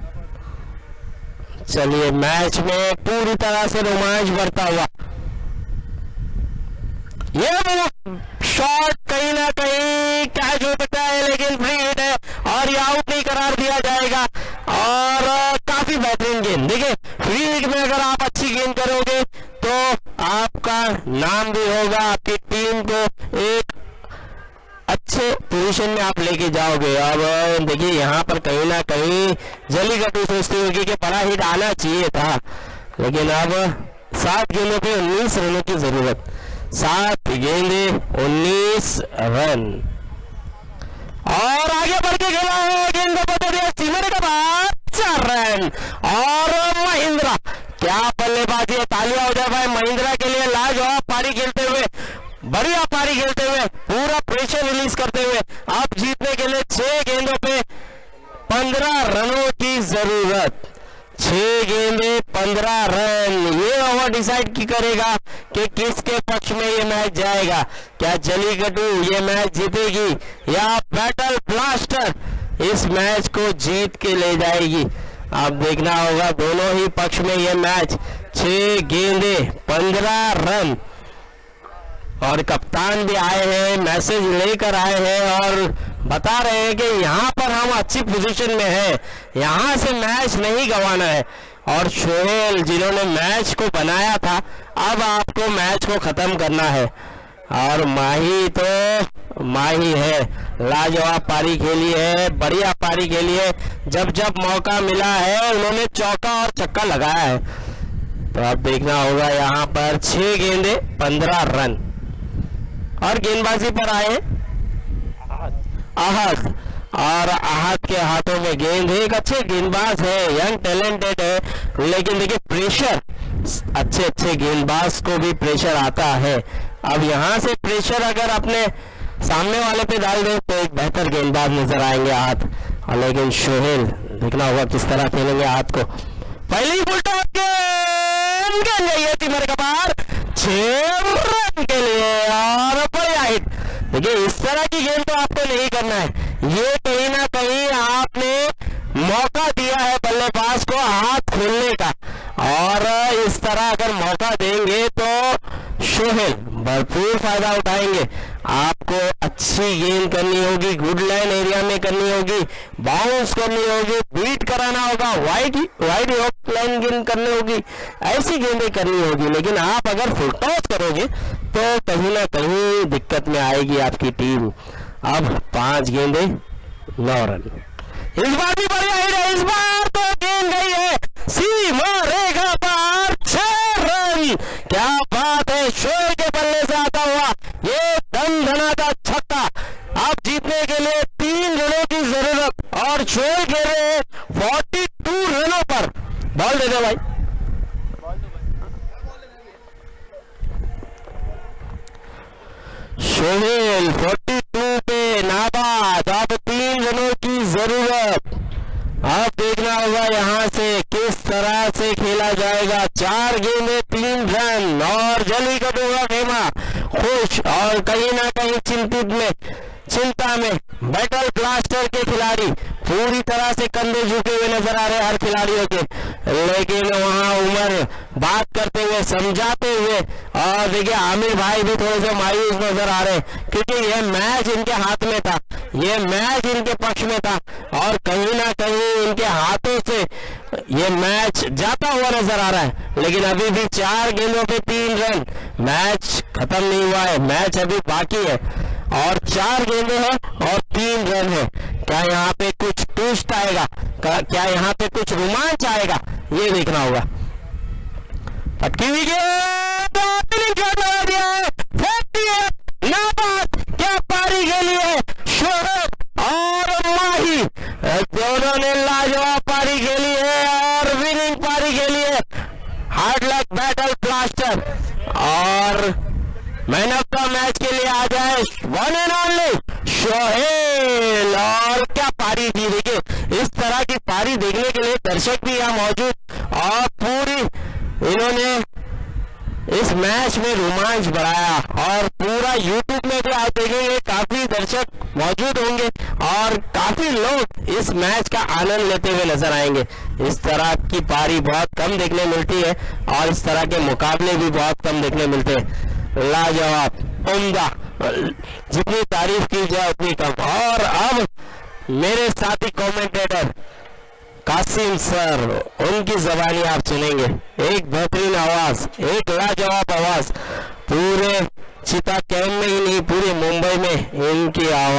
चलिए मैच में पूरी तरह से रोमांच बढ़ता हुआ, ये शॉट कहीं ना कहीं कैच हो सकता है, लेकिन फ्री हिट है और ये आउट नहीं करार दिया जाएगा। और काफी बेहतरीन गेंद, देखिए फ्री हिट में अगर आप अच्छी गेंद करोगे तो आपका नाम भी होगा, आपकी टीम को एक अच्छे पोजीशन में आप लेके जाओगे। अब देखिए यहाँ पर कहीं ना कहीं जलीकट्टू सोचती होगी कि बड़ा हिट आना चाहिए था, लेकिन अब 7 गेंदों पे 19 रनों की जरूरत, 7 गेंदे 19 रन। और आगे बढ़ के खेला है, गेंद को बता दिया सीमर के बाद 4 रन। और महिंद्रा, क्या बल्लेबाजी है, तालियां हो जाए भाई महिंद्रा के लिए, लाजवाब पारी खेलते हुए, बढ़िया पारी खेलते हुए, पूरा प्रेशर रिलीज करते हुए आप जीतने के लिए 6 गेंदों पे 15 रनों की जरूरत, 6 गेंदे 15 रन। ये ओवर डिसाइड की करेगा कि किसके पक्ष में ये मैच जाएगा, क्या जलीकट्टू ये मैच जीतेगी या बैटल ब्लास्टर इस मैच को जीत के ले जाएगी। अब देखना होगा, दोनों ही पक्ष में ये मैच, 6 गेंदे 15 रन। और कप्तान भी आए हैं, मैसेज लेकर आए हैं और बता रहे हैं कि यहाँ पर हम अच्छी पोजीशन में हैं, यहाँ से मैच नहीं गंवाना है। और शोएल जिन्होंने मैच को बनाया था, अब आपको मैच को खत्म करना है। और माही तो माही है, लाजवाब पारी खेली है, बढ़िया पारी खेली है, जब जब मौका मिला है उन्होंने चौका और छक्का लगाया है। तो अब देखना होगा यहाँ पर 6 गेंदे 15 रन। और गेंदबाजी पर आए आहद, और आहद के हाथों में गेंद, एक अच्छे गेंदबाज है, यंग टैलेंटेड है, लेकिन देखिए प्रेशर, अच्छे गेंदबाज को भी प्रेशर आता है। अब यहाँ से प्रेशर अगर अपने सामने वाले पे डाल दे तो एक बेहतर गेंदबाज नजर आएंगे आहद। लेकिन शोहेल, देखना होगा किस तरह खेलेंगे आहद को। पहली फुल टॉस गेंद गई है तिमर का बार 6 रन के लिए और बढ़िया हिट। देखिए इस तरह की गेंद तो आपको नहीं करना है, ये कहीं ना कहीं आपने मौका दिया है बल्लेबाज को हाथ खोलने का, और इस तरह अगर मौका देंगे तो शोहेल भरपूर फायदा उठाएंगे। आपको अच्छी गेंद करनी होगी, गुड लाइन एरिया में करनी होगी, बाउंस करनी होगी, बीट कराना होगा, वाइड यॉर्क लाइन गेंद करनी होगी, ऐसी गेंदें करनी होगी। लेकिन आप अगर फुल टॉस करोगे तो कहीं ना कहीं दिक्कत में आएगी आपकी टीम। अब 5 गेंदे 9 रन। इस बार भी बढ़िया हिट है, इस बार तो गेंद गई है सीमा रेखा पार 6 रन। क्या बात है, शोएल के बल्ले से आता हुआ ये धनाधा छक्का। अब जीतने के लिए 3 रनों की जरूरत और शोएल खेल रहे हैं 42 रनों पर। बॉल दे दो भाई। शोएल 42 पे नाबाद, अब 3 रनों की जरूरत। अब देखना होगा यहाँ से किस तरह से खेला जाएगा। 4 गेंदे 3 रन और जलीकट्टू का खेमा खुश और कहीं ना कहीं चिंता में बैटल ब्लास्टर के खिलाड़ी पूरी तरह से कंधे झुके हुए नजर आ रहे हैं हर खिलाड़ियों के। लेकिन वहां उमर बात करते हुए, समझाते हुए, और देखिए आमिर भाई भी थोड़े से मायूस नजर आ रहे हैं, क्योंकि यह मैच इनके हाथ में था, ये मैच इनके पक्ष में था और कहीं ना कहीं इनके हाथों से ये मैच जाता हुआ नजर आ रहा है। लेकिन अभी भी 4 गेंदों पे 3 रन, मैच खत्म नहीं हुआ है, मैच अभी बाकी है और 4 गेंदें हैं और 3 रन है। क्या यहाँ पे कुछ ट्विस्ट आएगा, क्या यहाँ पे कुछ रोमांच आएगा, ये देखना होगा। पटकी हुई गेंद लगा दिया है, नाबाद, क्या पारी खेली है शोएल और माही, दोनों ने लाजवाब पारी खेली है। सभी के लिए हार्ड लक बैटल ब्लास्टर। और मैन ऑफ द मैच के लिए आ जाए वन एंड ओनली सोहेल। और क्या पारी थी, देखिए इस तरह की पारी देखने के लिए दर्शक भी यहाँ मौजूद, और पूरी इन्होंने इस मैच में रोमांच बढ़ाया। और पूरा यूट्यूब में भी आप देखेंगे काफी दर्शक मौजूद होंगे और काफी लोग इस मैच का आनंद लेते हुए नजर आएंगे। इस तरह की पारी बहुत कम देखने मिलती है और इस तरह के मुकाबले भी बहुत कम देखने मिलते हैं। लाजवाब, उम्दा, जितनी तारीफ की जाए उतनी कम। और अब मेरे साथी कमेंटेटर कासिम सर, उनकी जबानी आप सुनेंगे। एक बेहतरीन आवाज, एक लाजवाब आवाज, पूरे चिता कैंप में ही नहीं पूरे मुंबई में इनकी आवाज